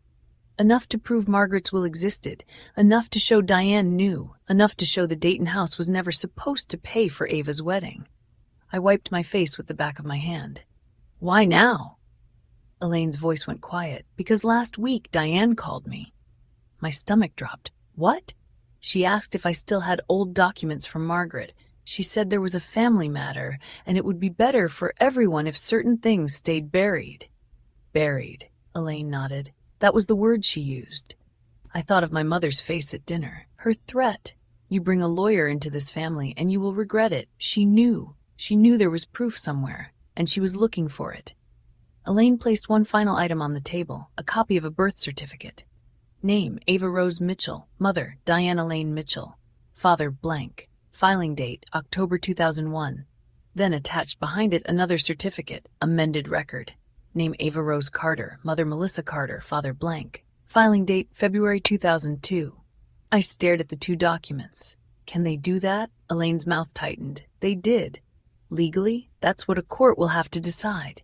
Enough to prove Margaret's will existed. Enough to show Diane knew. Enough to show the Dayton house was never supposed to pay for Ava's wedding. I wiped my face with the back of my hand. Why now? Elaine's voice went quiet. Because last week Diane called me. My stomach dropped. What? She asked if I still had old documents from Margaret. She said there was a family matter, and it would be better for everyone if certain things stayed buried. Buried, Elaine nodded. That was the word she used. I thought of my mother's face at dinner. Her threat. You bring a lawyer into this family, and you will regret it. She knew. She knew there was proof somewhere, and she was looking for it. Elaine placed one final item on the table, a copy of a birth certificate. Name, Ava Rose Mitchell. Mother, Diane Elaine Mitchell. Father, blank. Filing date, October 2001. Then attached behind it another certificate, amended record. Name Ava Rose Carter. Mother, Melissa Carter. Father, blank. Filing date February 2002. I stared at the two documents. Can they do that? Elaine's mouth tightened. They did. Legally, that's what a court will have to decide.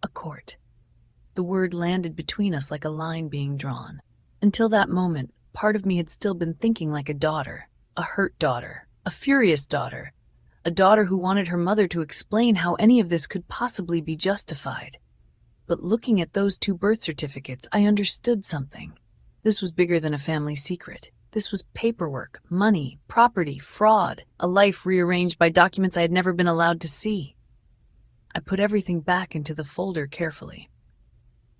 A court. The word landed between us like a line being drawn. Until that moment, part of me had still been thinking like a daughter, a hurt daughter, a furious daughter, a daughter who wanted her mother to explain how any of this could possibly be justified. But looking at those two birth certificates, I understood something. This was bigger than a family secret. This was paperwork, money, property, fraud, a life rearranged by documents I had never been allowed to see. I put everything back into the folder carefully.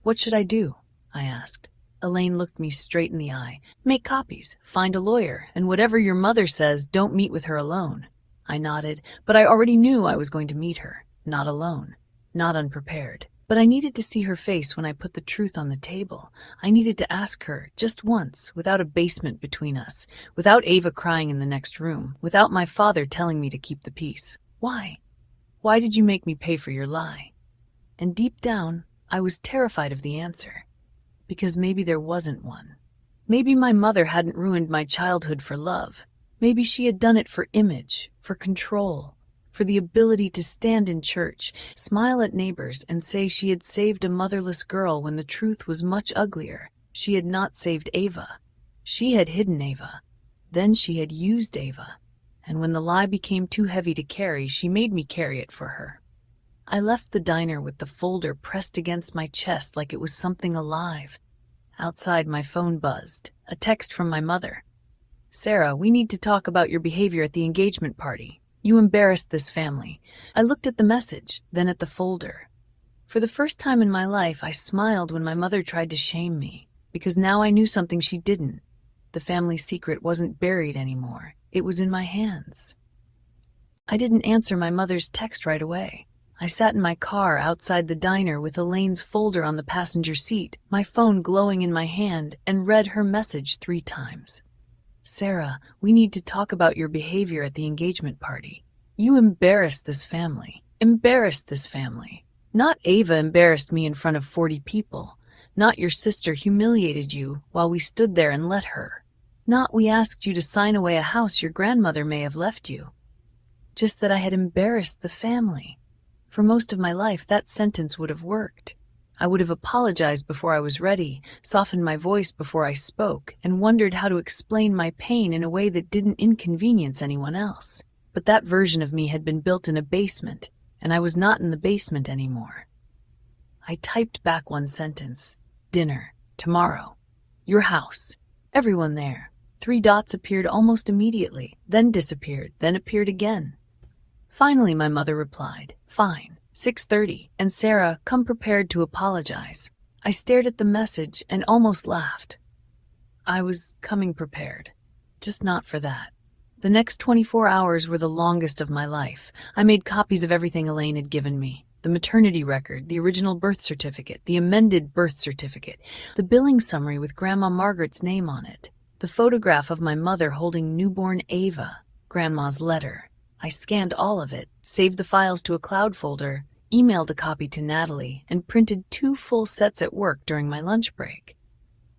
What should I do? I asked. Elaine looked me straight in the eye. Make copies, find a lawyer, and whatever your mother says, don't meet with her alone. I nodded, but I already knew I was going to meet her. Not alone, not unprepared. But I needed to see her face when I put the truth on the table. I needed to ask her, just once, without a basement between us, without Ava crying in the next room, without my father telling me to keep the peace. Why? Why did you make me pay for your lie? And deep down, I was terrified of the answer. Because maybe there wasn't one. Maybe my mother hadn't ruined my childhood for love. Maybe she had done it for image, for control, for the ability to stand in church, smile at neighbors, and say she had saved a motherless girl when the truth was much uglier. She had not saved Ava. She had hidden Ava. Then she had used Ava. And when the lie became too heavy to carry, she made me carry it for her. I left the diner with the folder pressed against my chest like it was something alive. Outside, my phone buzzed. A text from my mother. Sarah, we need to talk about your behavior at the engagement party. You embarrassed this family. I looked at the message, then at the folder. For the first time in my life, I smiled when my mother tried to shame me, because now I knew something she didn't. The family secret wasn't buried anymore. It was in my hands. I didn't answer my mother's text right away. I sat in my car outside the diner with Elaine's folder on the passenger seat, my phone glowing in my hand, and read her message 3 times. Sarah, we need to talk about your behavior at the engagement party. You embarrassed this family. Embarrassed this family. Not Ava embarrassed me in front of 40 people. Not your sister humiliated you while we stood there and let her. Not we asked you to sign away a house your grandmother may have left you. Just that I had embarrassed the family. For most of my life, that sentence would have worked. I would have apologized before I was ready, softened my voice before I spoke, and wondered how to explain my pain in a way that didn't inconvenience anyone else. But that version of me had been built in a basement, and I was not in the basement anymore. I typed back one sentence. Dinner. Tomorrow. Your house. Everyone there. 3 dots appeared almost immediately, then disappeared, then appeared again. Finally, my mother replied, Fine, 6:30, and Sarah, come prepared to apologize. I stared at the message and almost laughed. I was coming prepared, just not for that. The next 24 hours were the longest of my life. I made copies of everything Elaine had given me. The maternity record, the original birth certificate, the amended birth certificate, the billing summary with Grandma Margaret's name on it, the photograph of my mother holding newborn Ava, Grandma's letter. I scanned all of it, saved the files to a cloud folder, emailed a copy to Natalie, and printed 2 full sets at work during my lunch break.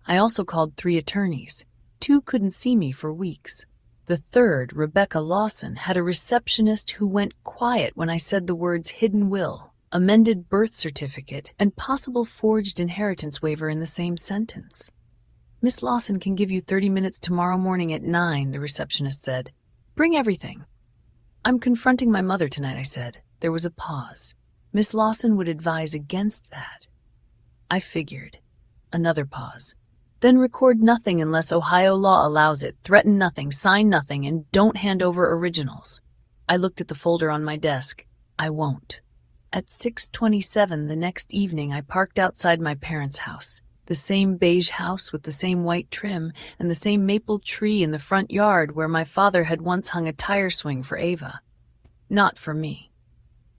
I also called 3 attorneys. 2 couldn't see me for weeks. The third, Rebecca Lawson, had a receptionist who went quiet when I said the words hidden will, amended birth certificate, and possible forged inheritance waiver in the same sentence. Miss Lawson can give you 30 minutes tomorrow morning at 9, the receptionist said. Bring everything. I'm confronting my mother tonight, I said. There was a pause. Miss Lawson would advise against that. I figured. Another pause. Then record nothing unless Ohio law allows it, threaten nothing, sign nothing, and don't hand over originals. I looked at the folder on my desk. I won't. At 6:27 the next evening, I parked outside my parents' house. The same beige house with the same white trim and the same maple tree in the front yard where my father had once hung a tire swing for Ava. Not for me.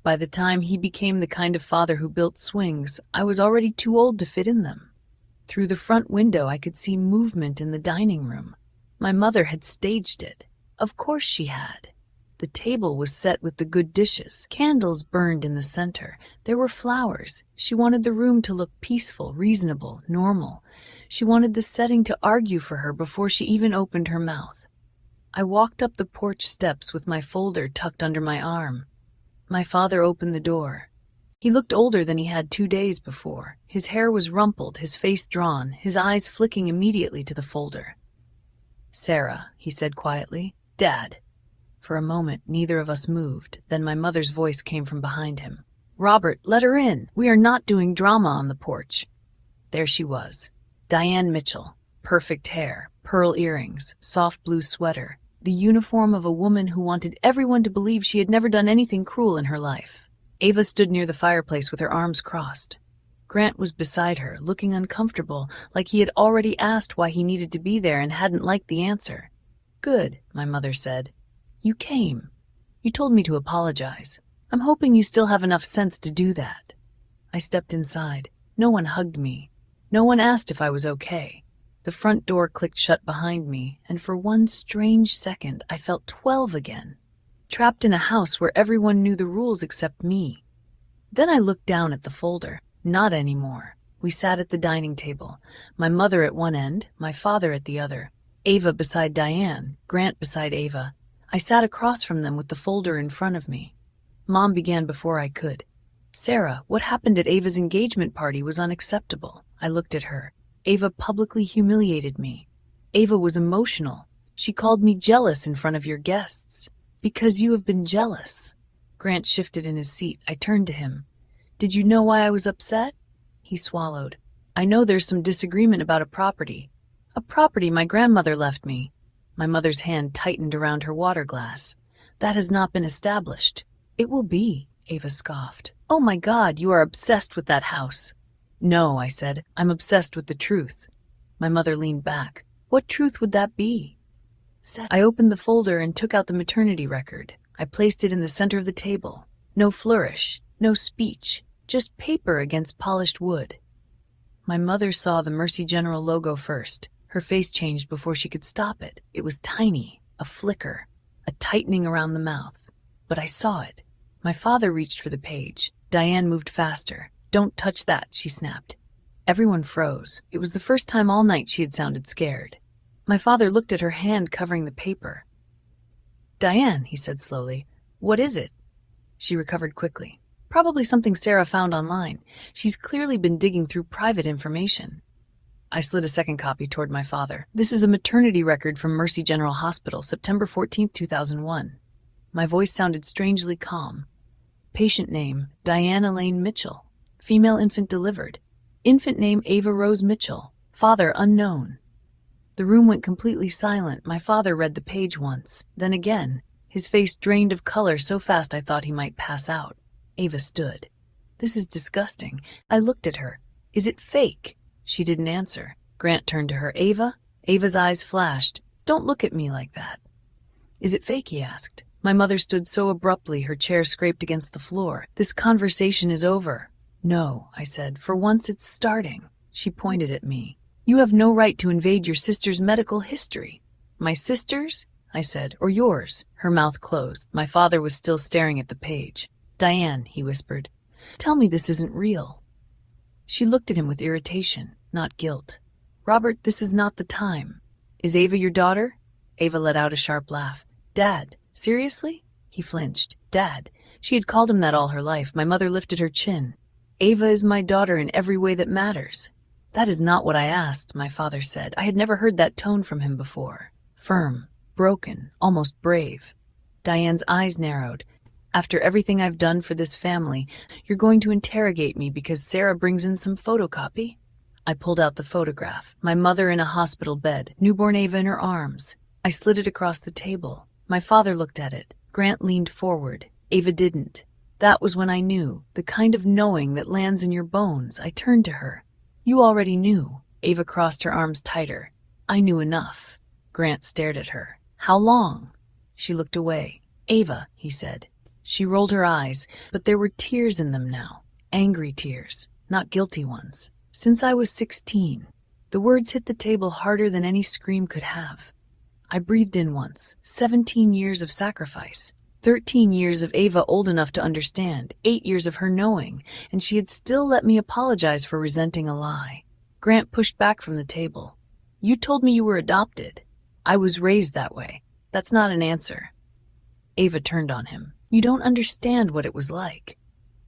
By the time he became the kind of father who built swings, I was already too old to fit in them. Through the front window, I could see movement in the dining room. My mother had staged it. Of course she had. The table was set with the good dishes. Candles burned in the center. There were flowers. She wanted the room to look peaceful, reasonable, normal. She wanted the setting to argue for her before she even opened her mouth. I walked up the porch steps with my folder tucked under my arm. My father opened the door. He looked older than he had 2 days before. His hair was rumpled, his face drawn, his eyes flicking immediately to the folder. "Sarah," he said quietly. "Dad." For a moment, neither of us moved. Then my mother's voice came from behind him. "Robert, let her in. We are not doing drama on the porch." There she was. Diane Mitchell. Perfect hair, pearl earrings, soft blue sweater. The uniform of a woman who wanted everyone to believe she had never done anything cruel in her life. Ava stood near the fireplace with her arms crossed. Grant was beside her, looking uncomfortable, like he had already asked why he needed to be there and hadn't liked the answer. "Good," my mother said. "You came. You told me to apologize. I'm hoping you still have enough sense to do that." I stepped inside. No one hugged me. No one asked if I was okay. The front door clicked shut behind me, and for one strange second I felt 12 again, trapped in a house where everyone knew the rules except me. Then I looked down at the folder. Not anymore. We sat at the dining table, my mother at one end, my father at the other, Ava beside Diane, Grant beside Ava. I sat across from them with the folder in front of me. Mom began before I could. "Sarah, what happened at Ava's engagement party was unacceptable." I looked at her. Ava publicly humiliated me. Ava was emotional. She called me jealous in front of your guests. "Because you have been jealous." Grant shifted in his seat. I turned to him. "Did you know why I was upset?" He swallowed. "I know there's some disagreement about a property. A property my grandmother left me." My mother's hand tightened around her water glass. "That has not been established." "It will be," Ava scoffed. "Oh my God, you are obsessed with that house." "No," I said. "I'm obsessed with the truth." My mother leaned back. "What truth would that be?" I opened the folder and took out the maternity record. I placed it in the center of the table. No flourish, no speech, just paper against polished wood. My mother saw the Mercy General logo first. Her face changed before she could stop it. It was tiny, a flicker, a tightening around the mouth. But I saw it. My father reached for the page. Diane moved faster. "Don't touch that," she snapped. Everyone froze. It was the first time all night she had sounded scared. My father looked at her hand covering the paper. "Diane," he said slowly, "what is it?" She recovered quickly. "Probably something Sarah found online. She's clearly been digging through private information." I slid a second copy toward my father. "This is a maternity record from Mercy General Hospital, September 14th, 2001. My voice sounded strangely calm. Patient name, Diane Elaine Mitchell. Female infant delivered. Infant name, Ava Rose Mitchell. Father unknown. The room went completely silent. My father read the page once, then again. His face drained of color so fast I thought he might pass out. Ava stood. "This is disgusting." I looked at her. "Is it fake?" She didn't answer. Grant turned to her. "Ava?" Ava's eyes flashed. "Don't look at me like that." "Is it fake?" he asked. My mother stood so abruptly, her chair scraped against the floor. "This conversation is over." "No," I said. "For once it's starting." She pointed at me. "You have no right to invade your sister's medical history." "My sister's?" I said. "Or yours?" Her mouth closed. My father was still staring at the page. "Diane," he whispered, "tell me this isn't real." She looked at him with irritation, not guilt. "Robert, this is not the time." "Is Ava your daughter?" Ava let out a sharp laugh. "Dad, seriously?" He flinched. "Dad." She had called him that all her life. My mother lifted her chin. "Ava is my daughter in every way that matters." "That is not what I asked," my father said. I had never heard that tone from him before. Firm, broken, almost brave. Diane's eyes narrowed. "After everything I've done for this family, you're going to interrogate me because Sarah brings in some photocopy?" I pulled out the photograph. My mother in a hospital bed, newborn Ava in her arms. I slid it across the table. My father looked at it. Grant leaned forward. Ava didn't. That was when I knew, the kind of knowing that lands in your bones. I turned to her. "You already knew." Ava crossed her arms tighter. "I knew enough." Grant stared at her. "How long?" She looked away. "Ava," he said. She rolled her eyes, but there were tears in them now. Angry tears, not guilty ones. "Since I was 16. The words hit the table harder than any scream could have. I breathed in once. 17 years of sacrifice. 13 years of Ava old enough to understand. 8 years of her knowing, and she had still let me apologize for resenting a lie. Grant pushed back from the table. You told me you were adopted. I was raised that way. That's not an answer. Ava turned on him. You don't understand what it was like.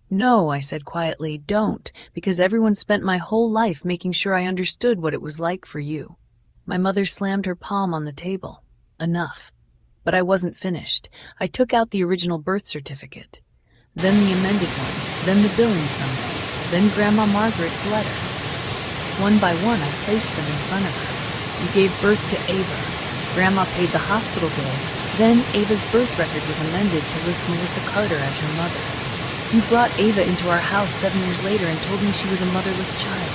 No, I said quietly, don't, because everyone spent my whole life making sure I understood what it was like for you. My mother slammed her palm on the table. Enough. But I wasn't finished. I took out the original birth certificate, then the amended one, then the billing summary, then Grandma Margaret's letter. One by one, I placed them in front of her. You gave birth to Ava. Grandma paid the hospital bill. Then Ava's birth record was amended to list Melissa Carter as her mother. You brought Ava into our house 7 years later and told me she was a motherless child.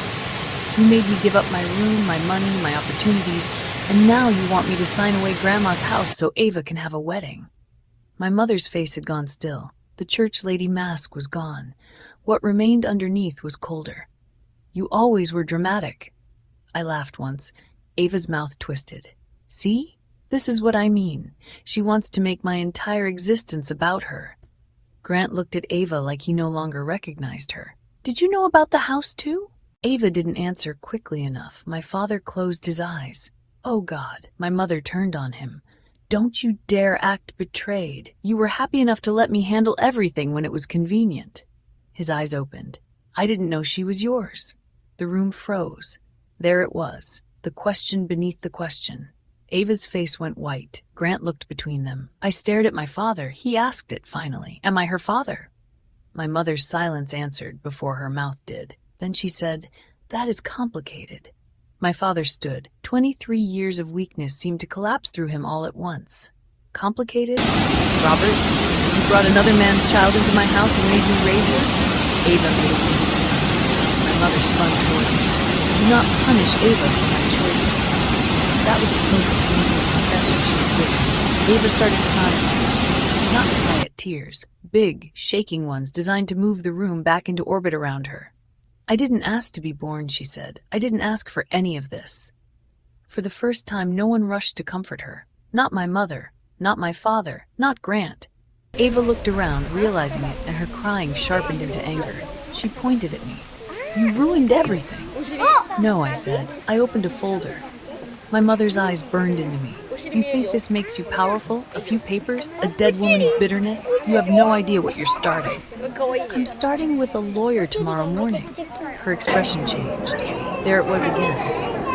You made me give up my room, my money, my opportunities, and now you want me to sign away Grandma's house so Ava can have a wedding. My mother's face had gone still. The church lady mask was gone. What remained underneath was colder. You always were dramatic. I laughed once. Ava's mouth twisted. See? This is what I mean. She wants to make my entire existence about her. Grant looked at Ava like he no longer recognized her. Did you know about the house too? Ava didn't answer quickly enough. My father closed his eyes. Oh God, my mother turned on him. Don't you dare act betrayed. You were happy enough to let me handle everything when it was convenient. His eyes opened. I didn't know she was yours. The room froze. There it was, the question beneath the question. Ava's face went white. Grant looked between them. I stared at my father. He asked it finally. Am I her father? My mother's silence answered before her mouth did. Then she said, that is complicated. My father stood. 23 years of weakness seemed to collapse through him all at once. Complicated? Robert, you brought another man's child into my house and made me raise her? Ava made a weird sound. My mother spun toward me. Do not punish Ava for my choices. That was the closest thing to a confession she had given. Ava started crying. Not quiet tears. Big, shaking ones designed to move the room back into orbit around her. I didn't ask to be born, she said. I didn't ask for any of this. For the first time, no one rushed to comfort her. Not my mother, not my father, not Grant. Ava looked around, realizing it, and her crying sharpened into anger. She pointed at me. You ruined everything. No, I said. I opened a folder. My mother's eyes burned into me. You think this makes you powerful? A few papers? A dead woman's bitterness? You have no idea what you're starting. I'm starting with a lawyer tomorrow morning. Her expression changed. There it was again.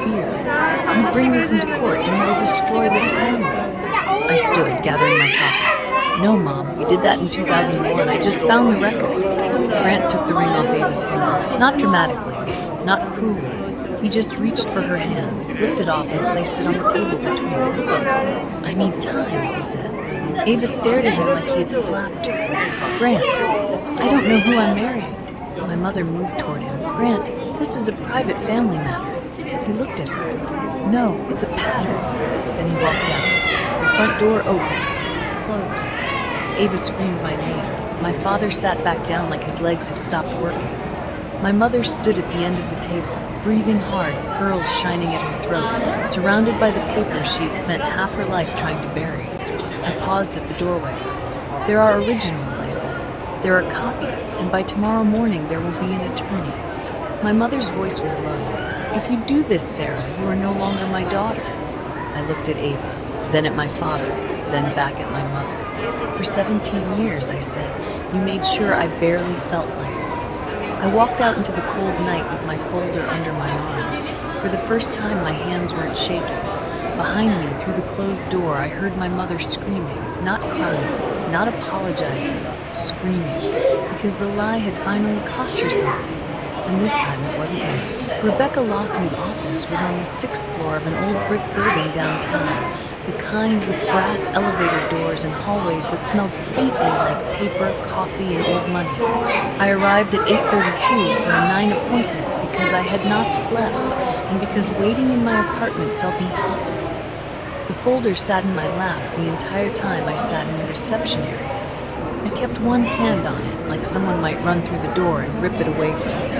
Fear. You bring this into court and you will destroy this family. I stood, gathering my copies. No, Mom, we did that in 2001. I just found the record. Grant took the ring off Ava's finger. Not dramatically, not cruelly. He just reached for her hand, slipped it off, and placed it on the table between them. I need time, he said. Ava stared at him like he had slapped her. Grant, I don't know who I'm marrying. My mother moved toward him. Grant, this is a private family matter. He looked at her. No, it's a pattern. Then he walked out. The front door opened, closed. Ava screamed my name. My father sat back down like his legs had stopped working. My mother stood at the end of the table, breathing hard, pearls shining at her throat, surrounded by the papers she had spent half her life trying to bury. I paused at the doorway. There are originals, I said. There are copies, and by tomorrow morning there will be an attorney. My mother's voice was low. If you do this, Sarah, you are no longer my daughter. I looked at Ava, then at my father, then back at my mother. For 17 years, I said, you made sure I barely felt like it. I walked out into the cold night with my folder under my arm. For the first time, my hands weren't shaking. Behind me, through the closed door, I heard my mother screaming, not crying, not apologizing, screaming, because the lie had finally cost her something. And this time it wasn't me. Rebecca Lawson's office was on the 6th floor of an old brick building downtown, the kind with brass elevator doors and hallways that smelled faintly like paper, coffee, and old money. I arrived at 8:32 for a 9 appointment because I had not slept and because waiting in my apartment felt impossible. The folder sat in my lap the entire time I sat in the reception area. I kept one hand on it like someone might run through the door and rip it away from me.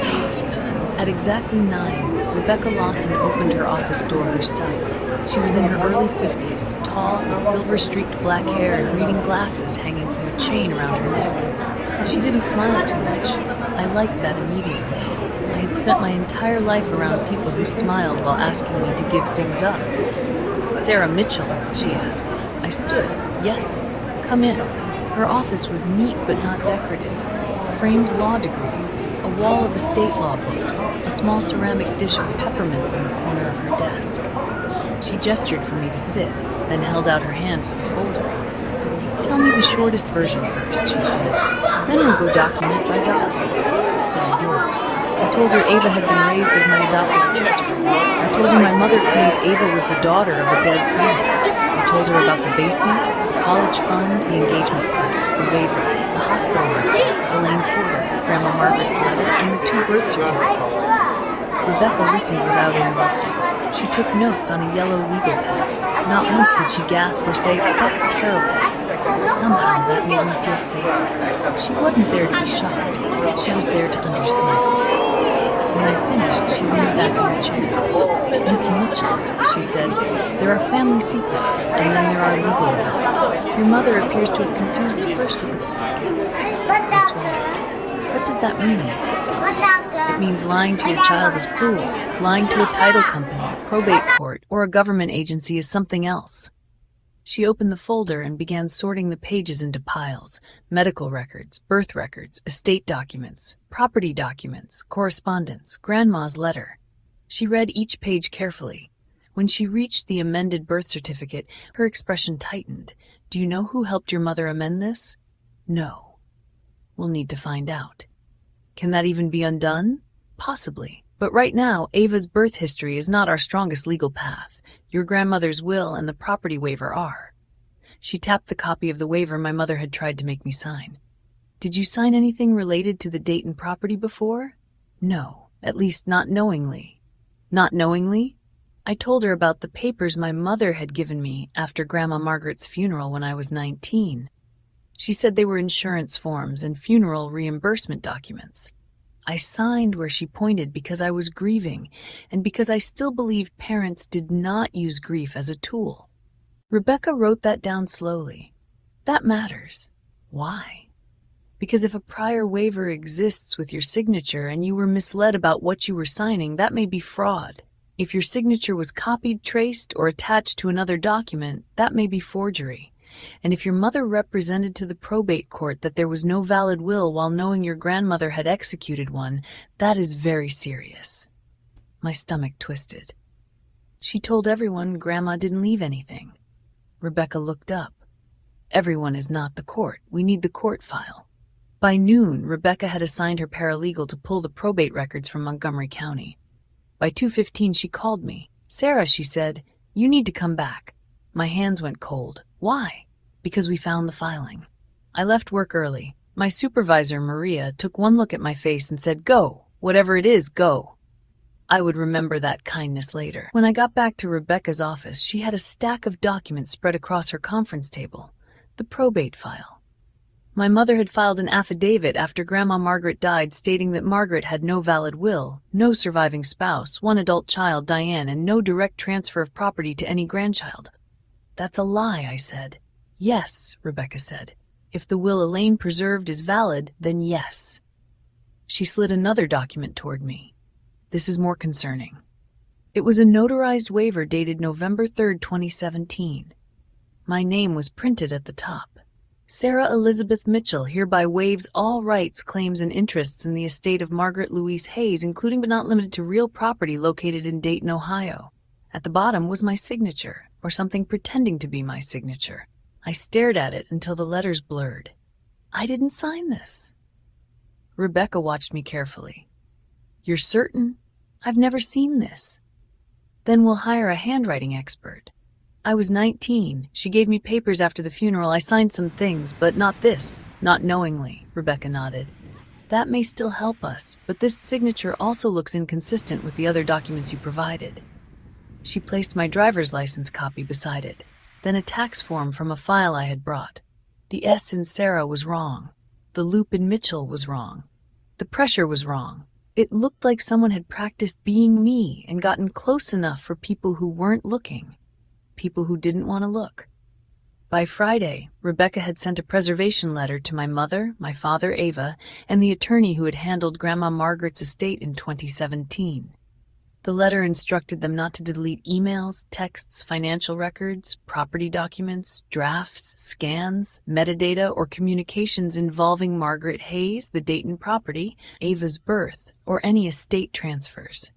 At exactly 9, Rebecca Lawson opened her office door herself. She was in her early 50s, tall, with silver-streaked black hair and reading glasses hanging from a chain around her neck. She didn't smile too much. I liked that immediately. I had spent my entire life around people who smiled while asking me to give things up. "Sarah Mitchell," she asked. I stood. "Yes, come in." Her office was neat but not decorative. Framed law degrees, a wall of estate law books, a small ceramic dish of peppermints in the corner of her desk. She gestured for me to sit, then held out her hand for the folder. "Tell me the shortest version first," she said. "Then we'll go document by document." So I did. I told her Ava had been raised as my adopted sister. I told her my mother claimed Ava was the daughter of a dead friend. I told her about the basement, the college fund, the engagement party, the waiver, the hospital record, Elaine Porter, Grandma Margaret's letter, and the 2 birth certificates. Rebecca listened without interrupting. She took notes on a yellow legal pad. Not once did she gasp or say, "That's terrible." Somehow that made me feel safer. She wasn't there to be shocked. She was there to understand. When I finished, she leaned back in her chair. "Miss Mitchell," she said, "there are family secrets, and then there are legal events. Your mother appears to have confused the first with the second." I swallowed. "What does that mean?" "It means lying to your child is cruel. Lying to a title company, probate court, or a government agency is something else." She opened the folder and began sorting the pages into piles: medical records, birth records, estate documents, property documents, correspondence, grandma's letter. She read each page carefully. When she reached the amended birth certificate, her expression tightened. "Do you know who helped your mother amend this?" "No." "We'll need to find out." "Can that even be undone?" "Possibly. But right now, Ava's birth history is not our strongest legal path. Your grandmother's will and the property waiver are." She tapped the copy of the waiver my mother had tried to make me sign. "Did you sign anything related to the Dayton property before?" "No, at least not knowingly." "Not knowingly?" I told her about the papers my mother had given me after Grandma Margaret's funeral when I was 19. She said they were insurance forms and funeral reimbursement documents. I signed where she pointed because I was grieving, and because I still believe parents did not use grief as a tool. Rebecca wrote that down slowly. "That matters." "Why?" "Because if a prior waiver exists with your signature and you were misled about what you were signing, that may be fraud. If your signature was copied, traced, or attached to another document, that may be forgery. And if your mother represented to the probate court that there was no valid will while knowing your grandmother had executed one, that is very serious." My stomach twisted. "She told everyone Grandma didn't leave anything." Rebecca looked up. "Everyone is not the court. We need the court file." By noon, Rebecca had assigned her paralegal to pull the probate records from Montgomery County. By 2:15 she called me. "Sarah," she said, "you need to come back." My hands went cold. "Why?" "Because we found the filing." I left work early. My supervisor, Maria, took one look at my face and said, "Go. Whatever it is, go." I would remember that kindness later. When I got back to Rebecca's office, she had a stack of documents spread across her conference table. The probate file. My mother had filed an affidavit after Grandma Margaret died stating that Margaret had no valid will, no surviving spouse, one adult child, Diane, and no direct transfer of property to any grandchild. "That's a lie," I said. "Yes," Rebecca said. "If the will Elaine preserved is valid, then yes." She slid another document toward me. "This is more concerning." It was a notarized waiver dated November 3rd, 2017. My name was printed at the top. "Sarah Elizabeth Mitchell hereby waives all rights, claims, and interests in the estate of Margaret Louise Hayes, including but not limited to real property located in Dayton, Ohio." At the bottom was my signature, or something pretending to be my signature. I stared at it until the letters blurred. I didn't sign this. Rebecca watched me carefully. "You're certain? I've never seen this." "Then we'll hire a handwriting expert." I was 19. She gave me papers after the funeral. I signed some things, but not this. "Not knowingly," Rebecca nodded. "That may still help us, but this signature also looks inconsistent with the other documents you provided." She placed my driver's license copy beside it, then a tax form from a file I had brought. The S in Sarah was wrong. The loop in Mitchell was wrong. The pressure was wrong. It looked like someone had practiced being me and gotten close enough for people who weren't looking, people who didn't want to look. By Friday, Rebecca had sent a preservation letter to my mother, my father Ava, and the attorney who had handled Grandma Margaret's estate in 2017. The letter instructed them not to delete emails, texts, financial records, property documents, drafts, scans, metadata, or communications involving Margaret Hayes, the Dayton property, Ava's birth, or any estate transfers.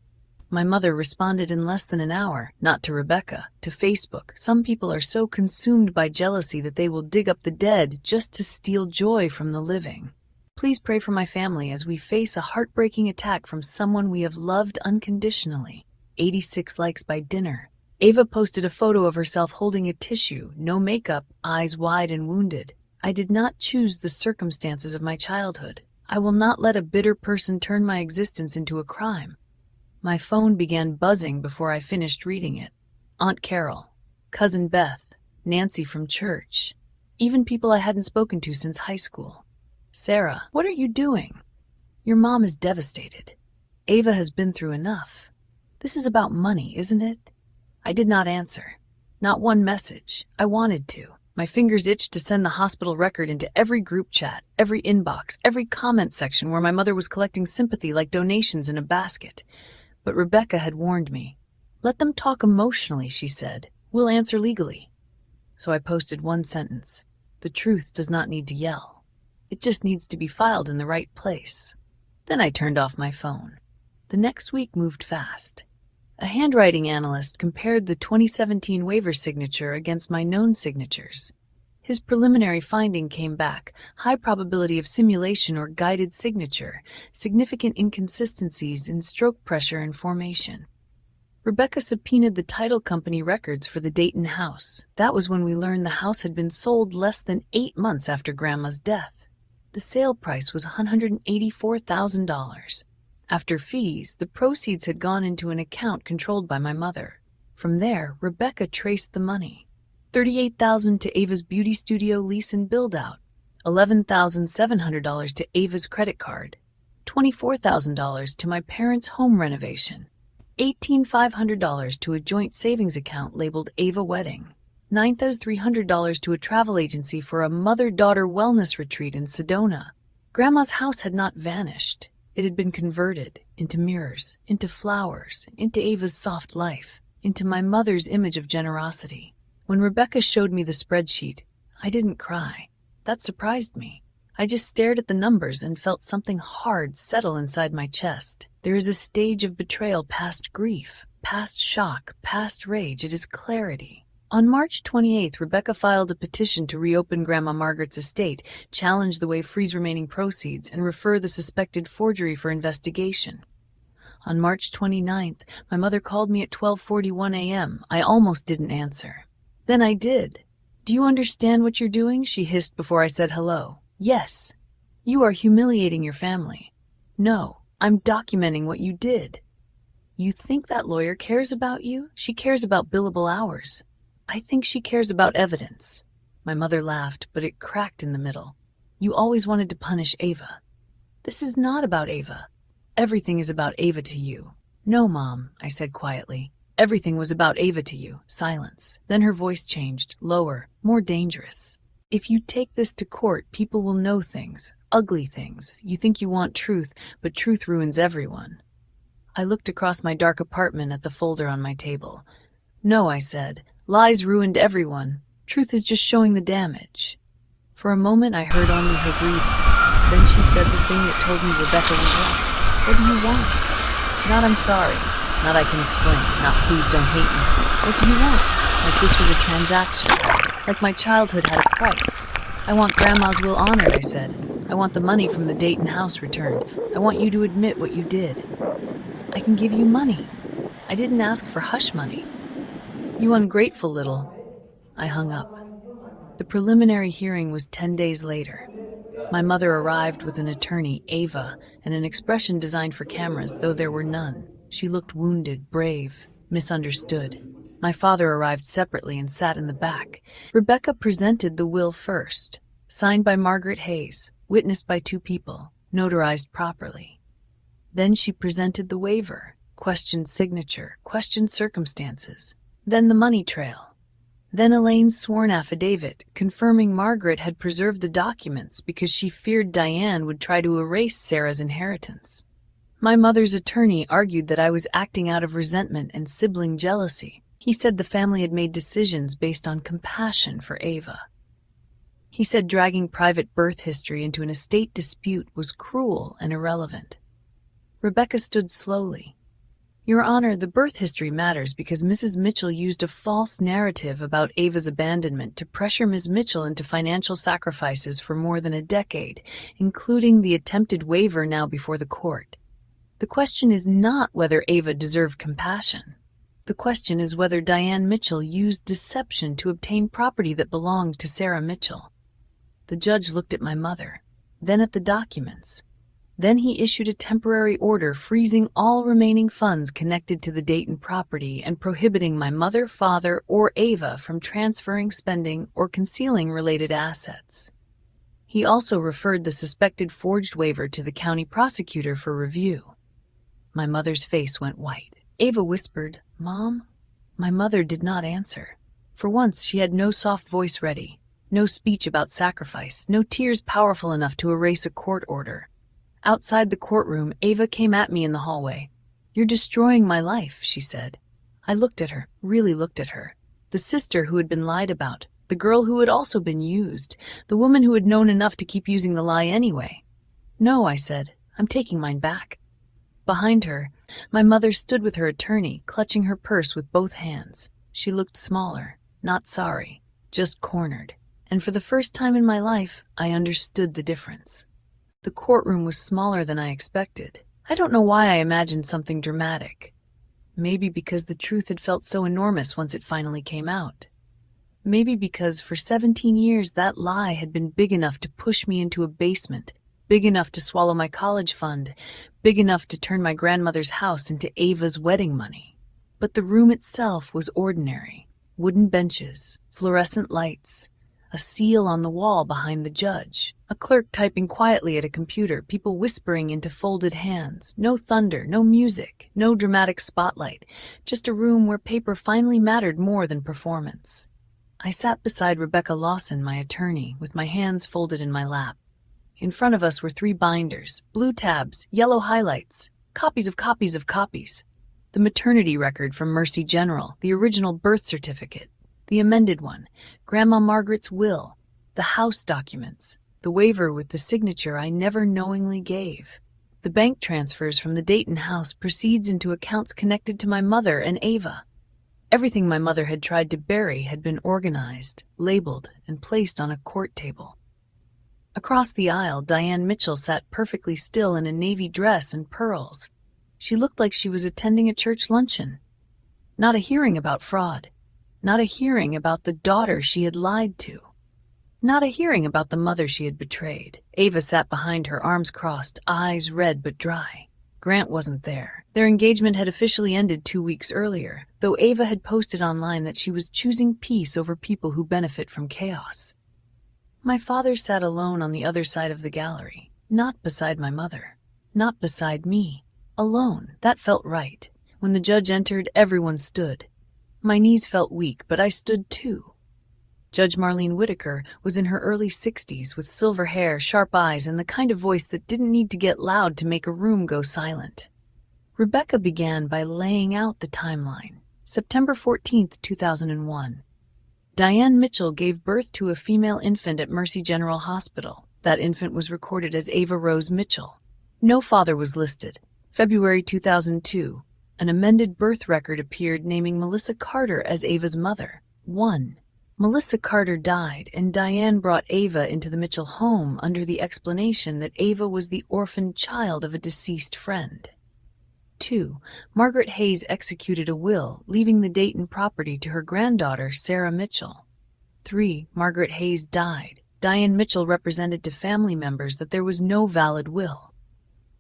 My mother responded in less than an hour, not to Rebecca, to Facebook. Some people are so consumed by jealousy that they will dig up the dead just to steal joy from the living. Please pray for my family as we face a heartbreaking attack from someone we have loved unconditionally. 86 likes by dinner. Ava posted a photo of herself holding a tissue, no makeup, eyes wide and wounded. I did not choose the circumstances of my childhood. I will not let a bitter person turn my existence into a crime. My phone began buzzing before I finished reading it. Aunt Carol, Cousin Beth, Nancy from church, even people I hadn't spoken to since high school. Sarah, what are you doing? Your mom is devastated. Ava has been through enough. This is about money, isn't it? I did not answer. Not one message. I wanted to. My fingers itched to send the hospital record into every group chat, every inbox, every comment section where my mother was collecting sympathy like donations in a basket. But Rebecca had warned me. Let them talk emotionally, she said. We'll answer legally. So I posted one sentence. The truth does not need to yell. It just needs to be filed in the right place. Then I turned off my phone. The next week moved fast. A handwriting analyst compared the 2017 waiver signature against my known signatures. His preliminary finding came back, high probability of simulation or guided signature, significant inconsistencies in stroke pressure and formation. Rebecca subpoenaed the title company records for the Dayton house. That was when we learned the house had been sold less than 8 months after Grandma's death. The sale price was $184,000. After fees, the proceeds had gone into an account controlled by my mother. From there, Rebecca traced the money. $38,000 to Ava's beauty studio lease and build-out, $11,700 to Ava's credit card, $24,000 to my parents' home renovation, $18,500 to a joint savings account labeled Ava Wedding, $9,300 to a travel agency for a mother-daughter wellness retreat in Sedona. Grandma's house had not vanished. It had been converted into mirrors, into flowers, into Ava's soft life, into my mother's image of generosity. When Rebecca showed me the spreadsheet, I didn't cry. That surprised me. I just stared at the numbers and felt something hard settle inside my chest. There is a stage of betrayal past grief, past shock, past rage. It is clarity. On March 28th, Rebecca filed a petition to reopen Grandma Margaret's estate, challenge the way freeze remaining proceeds, and refer the suspected forgery for investigation. On March 29th, my mother called me at 12:41 a.m. I almost didn't answer. Then I did. Do you understand what you're doing? She hissed before I said hello. Yes. You are humiliating your family. No, I'm documenting what you did. You think that lawyer cares about you? She cares about billable hours. I think she cares about evidence. My mother laughed, but it cracked in the middle. You always wanted to punish Ava. This is not about Ava. Everything is about Ava to you. No, Mom, I said quietly. Everything was about Ava to you. Silence. Then her voice changed, lower, more dangerous. If you take this to court, people will know things, ugly things. You think you want truth, but truth ruins everyone. I looked across my dark apartment at the folder on my table. No, I said. Lies ruined everyone. Truth is just showing the damage. For a moment, I heard only her breathing. Then she said the thing that told me Rebecca was right. What do you want? Not I'm sorry. Not I can explain. Not please don't hate me. What do you want? Like this was a transaction. Like my childhood had a price. I want Grandma's will honored, I said. I want the money from the Dayton house returned. I want you to admit what you did. I can give you money. I didn't ask for hush money. You ungrateful little. I hung up. The preliminary hearing was 10 days later. My mother arrived with an attorney, Ava, and an expression designed for cameras, though there were none. She looked wounded, brave, misunderstood. My father arrived separately and sat in the back. Rebecca presented the will first, signed by Margaret Hayes, witnessed by 2 people, notarized properly. Then she presented the waiver, questioned signature, questioned circumstances. Then the money trail. Then Elaine's sworn affidavit, confirming Margaret had preserved the documents because she feared Diane would try to erase Sarah's inheritance. My mother's attorney argued that I was acting out of resentment and sibling jealousy. He said the family had made decisions based on compassion for Ava. He said dragging private birth history into an estate dispute was cruel and irrelevant. Rebecca stood slowly. Your Honor, the birth history matters because Mrs. Mitchell used a false narrative about Ava's abandonment to pressure Ms. Mitchell into financial sacrifices for more than a decade, including the attempted waiver now before the court. The question is not whether Ava deserved compassion. The question is whether Diane Mitchell used deception to obtain property that belonged to Sarah Mitchell. The judge looked at my mother, then at the documents. Then he issued a temporary order freezing all remaining funds connected to the Dayton property and prohibiting my mother, father, or Ava from transferring, spending, or concealing related assets. He also referred the suspected forged waiver to the county prosecutor for review. My mother's face went white. Ava whispered, "Mom?" My mother did not answer. For once, she had no soft voice ready, no speech about sacrifice, no tears powerful enough to erase a court order. Outside the courtroom, Ava came at me in the hallway. "You're destroying my life," she said. I looked at her, really looked at her. The sister who had been lied about, the girl who had also been used, the woman who had known enough to keep using the lie anyway. "No," I said, "I'm taking mine back." Behind her, my mother stood with her attorney, clutching her purse with both hands. She looked smaller, not sorry, just cornered. And for the first time in my life, I understood the difference. The courtroom was smaller than I expected. I don't know why I imagined something dramatic. Maybe because the truth had felt so enormous once it finally came out. Maybe because for 17 years that lie had been big enough to push me into a basement, big enough to swallow my college fund, big enough to turn my grandmother's house into Ava's wedding money. But the room itself was ordinary. Wooden benches, fluorescent lights, a seal on the wall behind the judge, a clerk typing quietly at a computer, people whispering into folded hands. No thunder, no music, no dramatic spotlight, just a room where paper finally mattered more than performance. I sat beside Rebecca Lawson, my attorney, with my hands folded in my lap. In front of us were 3 binders, blue tabs, yellow highlights, copies of copies of copies. The maternity record from Mercy General, the original birth certificate, the amended one, Grandma Margaret's will, the house documents, the waiver with the signature I never knowingly gave. The bank transfers from the Dayton house proceeds into accounts connected to my mother and Ava. Everything my mother had tried to bury had been organized, labeled, and placed on a court table. Across the aisle, Diane Mitchell sat perfectly still in a navy dress and pearls. She looked like she was attending a church luncheon. Not a hearing about fraud. Not a hearing about the daughter she had lied to. Not a hearing about the mother she had betrayed. Ava sat behind her, arms crossed, eyes red but dry. Grant wasn't there. Their engagement had officially ended 2 weeks earlier, though Ava had posted online that she was choosing peace over people who benefit from chaos. My father sat alone on the other side of the gallery, not beside my mother, not beside me, alone. That felt right. When the judge entered, everyone stood. My knees felt weak, but I stood too. Judge Marlene Whitaker was in her early 60s with silver hair, sharp eyes, and the kind of voice that didn't need to get loud to make a room go silent. Rebecca began by laying out the timeline. September 14th, 2001. Diane Mitchell gave birth to a female infant at Mercy General Hospital. That infant was recorded as Ava Rose Mitchell. No father was listed. February 2002, an amended birth record appeared naming Melissa Carter as Ava's mother. 1. Melissa Carter died, and Diane brought Ava into the Mitchell home under the explanation that Ava was the orphaned child of a deceased friend. 2. Margaret Hayes executed a will, leaving the Dayton property to her granddaughter, Sarah Mitchell. 3. Margaret Hayes died. Diane Mitchell represented to family members that there was no valid will.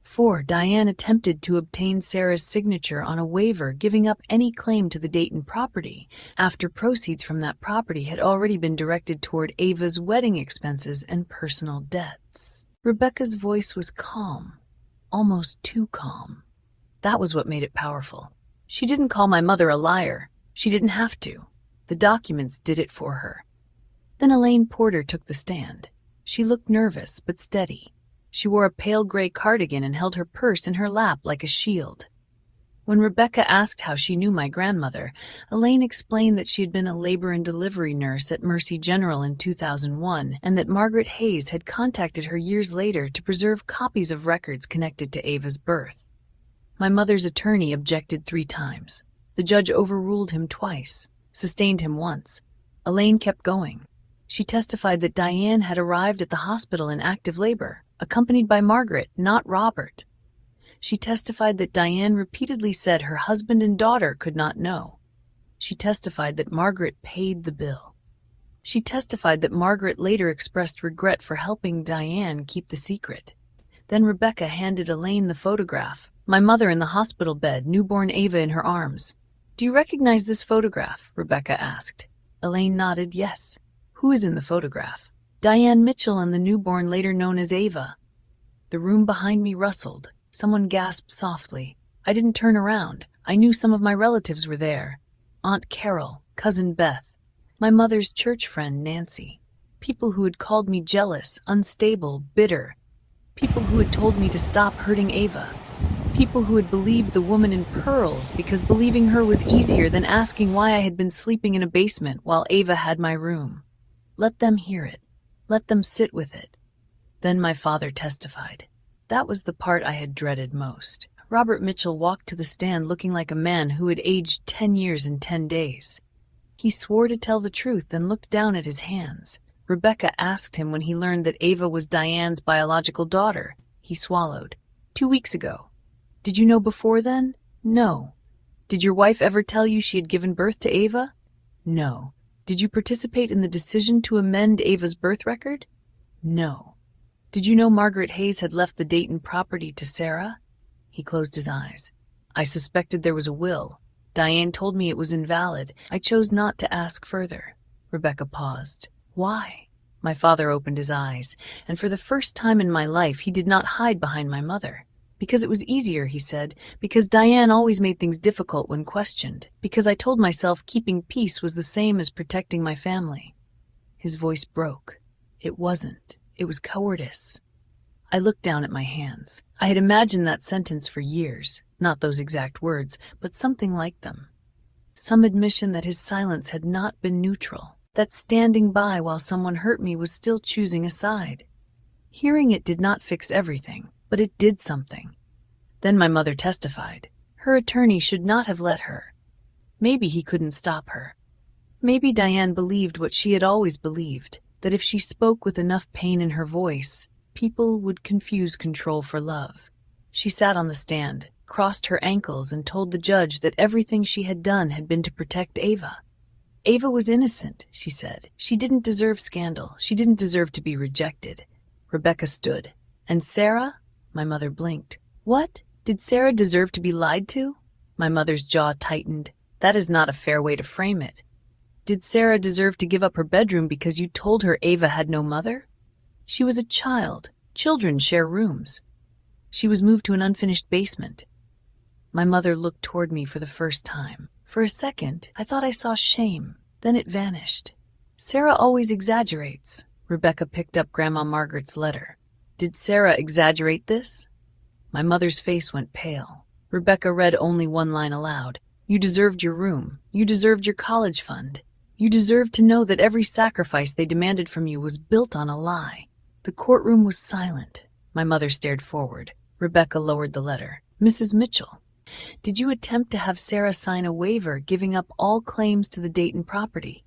4. Diane attempted to obtain Sarah's signature on a waiver giving up any claim to the Dayton property after proceeds from that property had already been directed toward Ava's wedding expenses and personal debts. Rebecca's voice was calm, almost too calm. That was what made it powerful. She didn't call my mother a liar. She didn't have to. The documents did it for her. Then Elaine Porter took the stand. She looked nervous but steady. She wore a pale gray cardigan and held her purse in her lap like a shield. When Rebecca asked how she knew my grandmother, Elaine explained that she had been a labor and delivery nurse at Mercy General in 2001 and that Margaret Hayes had contacted her years later to preserve copies of records connected to Ava's birth. My mother's attorney objected 3 times. The judge overruled him twice, sustained him once. Elaine kept going. She testified that Diane had arrived at the hospital in active labor, accompanied by Margaret, not Robert. She testified that Diane repeatedly said her husband and daughter could not know. She testified that Margaret paid the bill. She testified that Margaret later expressed regret for helping Diane keep the secret. Then Rebecca handed Elaine the photograph, my mother in the hospital bed, newborn Ava in her arms. "Do you recognize this photograph?" Rebecca asked. Elaine nodded yes. "Who is in the photograph?" "Diane Mitchell and the newborn later known as Ava." The room behind me rustled. Someone gasped softly. I didn't turn around. I knew some of my relatives were there. Aunt Carol, Cousin Beth, my mother's church friend Nancy. People who had called me jealous, unstable, bitter. People who had told me to stop hurting Ava. People who had believed the woman in pearls because believing her was easier than asking why I had been sleeping in a basement while Ava had my room. Let them hear it. Let them sit with it. Then my father testified. That was the part I had dreaded most. Robert Mitchell walked to the stand looking like a man who had aged 10 years in 10 days. He swore to tell the truth and looked down at his hands. Rebecca asked him when he learned that Ava was Diane's biological daughter. He swallowed. 2 weeks ago. Did you know before then? No. Did your wife ever tell you she had given birth to Ava? No. Did you participate in the decision to amend Ava's birth record? No. Did you know Margaret Hayes had left the Dayton property to Sarah? He closed his eyes. I suspected there was a will. Diane told me it was invalid. I chose not to ask further. Rebecca paused. Why? My father opened his eyes, and for the first time in my life he did not hide behind my mother. Because it was easier, he said. Because Diane always made things difficult when questioned. Because I told myself keeping peace was the same as protecting my family. His voice broke. It wasn't. It was cowardice. I looked down at my hands. I had imagined that sentence for years. Not those exact words, but something like them. Some admission that his silence had not been neutral. That standing by while someone hurt me was still choosing a side. Hearing it did not fix everything, but it did something. Then my mother testified. Her attorney should not have let her. Maybe he couldn't stop her. Maybe Diane believed what she had always believed, that if she spoke with enough pain in her voice, people would confuse control for love. She sat on the stand, crossed her ankles, and told the judge that everything she had done had been to protect Ava. Ava was innocent, she said. She didn't deserve scandal. She didn't deserve to be rejected. Rebecca stood. And Sarah? My mother blinked. What? Did Sarah deserve to be lied to? My mother's jaw tightened. That is not a fair way to frame it. Did Sarah deserve to give up her bedroom because you told her Ava had no mother? She was a child. Children share rooms. She was moved to an unfinished basement. My mother looked toward me for the first time. For a second, I thought I saw shame. Then it vanished. Sarah always exaggerates. Rebecca picked up Grandma Margaret's letter. Did Sarah exaggerate this? My mother's face went pale. Rebecca read only one line aloud. You deserved your room. You deserved your college fund. You deserved to know that every sacrifice they demanded from you was built on a lie. The courtroom was silent. My mother stared forward. Rebecca lowered the letter. Mrs. Mitchell, did you attempt to have Sarah sign a waiver giving up all claims to the Dayton property?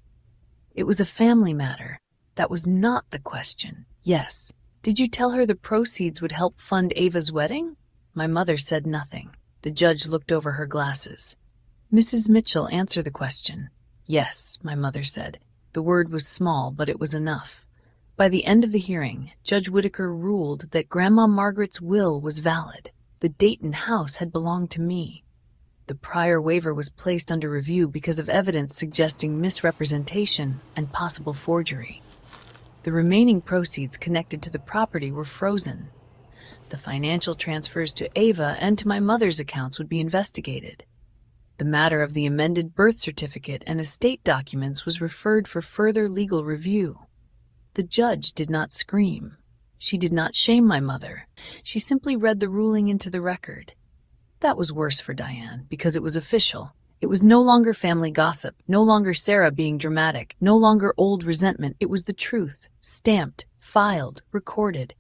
It was a family matter. That was not the question. Yes. Did you tell her the proceeds would help fund Ava's wedding? My mother said nothing. The judge looked over her glasses. Mrs. Mitchell, answer the question. Yes, my mother said. The word was small, but it was enough. By the end of the hearing, Judge Whitaker ruled that Grandma Margaret's will was valid. The Dayton house had belonged to me. The prior waiver was placed under review because of evidence suggesting misrepresentation and possible forgery. The remaining proceeds connected to the property were frozen. The financial transfers to Ava and to my mother's accounts would be investigated. The matter of the amended birth certificate and estate documents was referred for further legal review. The judge did not scream. She did not shame my mother. She simply read the ruling into the record. That was worse for Diane, because it was official. It was no longer family gossip, no longer Sarah being dramatic, no longer old resentment. It was the truth, stamped, filed, recorded.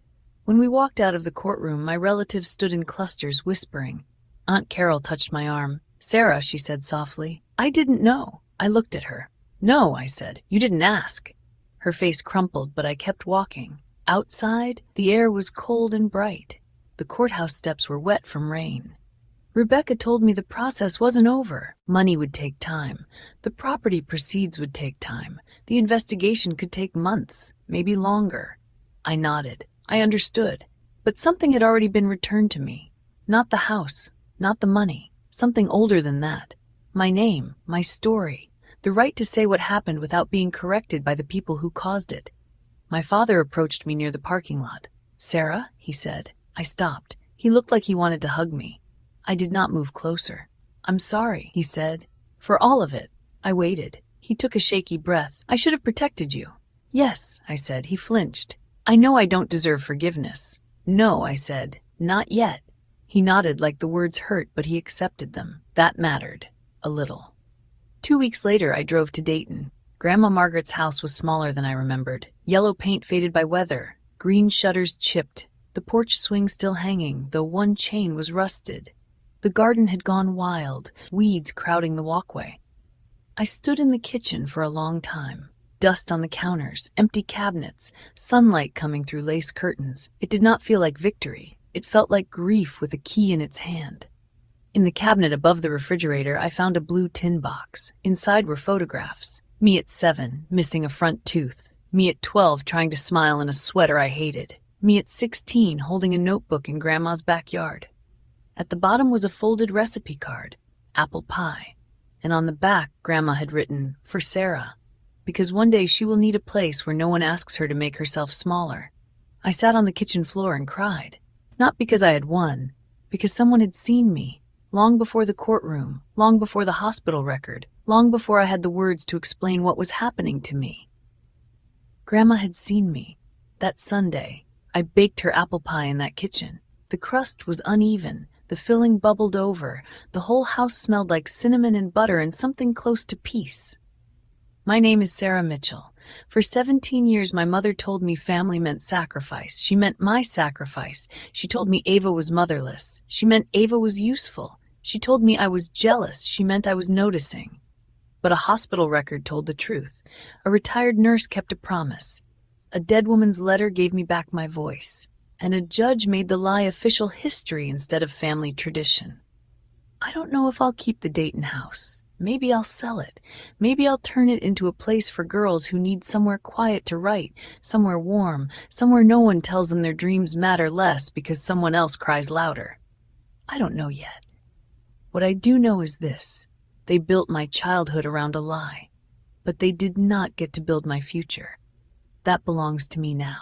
When we walked out of the courtroom, my relatives stood in clusters, whispering. Aunt Carol touched my arm. "Sarah," she said softly, "I didn't know." I looked at her. "No," I said, "you didn't ask." Her face crumpled, but I kept walking. Outside, the air was cold and bright. The courthouse steps were wet from rain. Rebecca told me the process wasn't over. Money would take time. The property proceeds would take time. The investigation could take months, maybe longer. I nodded. I understood. But something had already been returned to me. Not the house, not the money. Something older than that. My name, my story. The right to say what happened without being corrected by the people who caused it. My father approached me near the parking lot. "Sarah," he said. I stopped. He looked like he wanted to hug me. I did not move closer. "I'm sorry," he said. "For all of it." I waited. He took a shaky breath. "I should have protected you." "Yes," I said. He flinched. "I know I don't deserve forgiveness." "No," I said. "Not yet." He nodded like the words hurt, but he accepted them. That mattered. A little. 2 weeks later, I drove to Dayton. Grandma Margaret's house was smaller than I remembered. Yellow paint faded by weather. Green shutters chipped. The porch swing still hanging, though one chain was rusted. The garden had gone wild, weeds crowding the walkway. I stood in the kitchen for a long time. Dust on the counters, empty cabinets, sunlight coming through lace curtains. It did not feel like victory. It felt like grief with a key in its hand. In the cabinet above the refrigerator, I found a blue tin box. Inside were photographs. Me at 7, missing a front tooth. Me at 12, trying to smile in a sweater I hated. Me at 16, holding a notebook in Grandma's backyard. At the bottom was a folded recipe card, apple pie. And on the back, Grandma had written, "For Sarah," because one day she will need a place where no one asks her to make herself smaller. I sat on the kitchen floor and cried. Not because I had won, because someone had seen me, long before the courtroom, long before the hospital record, long before I had the words to explain what was happening to me. Grandma had seen me. That Sunday, I baked her apple pie in that kitchen. The crust was uneven, the filling bubbled over, the whole house smelled like cinnamon and butter and something close to peace. My name is Sarah Mitchell. For 17 years, my mother told me family meant sacrifice. She meant my sacrifice. She told me Ava was motherless. She meant Ava was useful. She told me I was jealous. She meant I was noticing. But a hospital record told the truth. A retired nurse kept a promise. A dead woman's letter gave me back my voice. And a judge made the lie official history instead of family tradition. I don't know if I'll keep the Dayton house. Maybe I'll sell it. Maybe I'll turn it into a place for girls who need somewhere quiet to write, somewhere warm, somewhere no one tells them their dreams matter less because someone else cries louder. I don't know yet. What I do know is this. They built my childhood around a lie, but they did not get to build my future. That belongs to me now.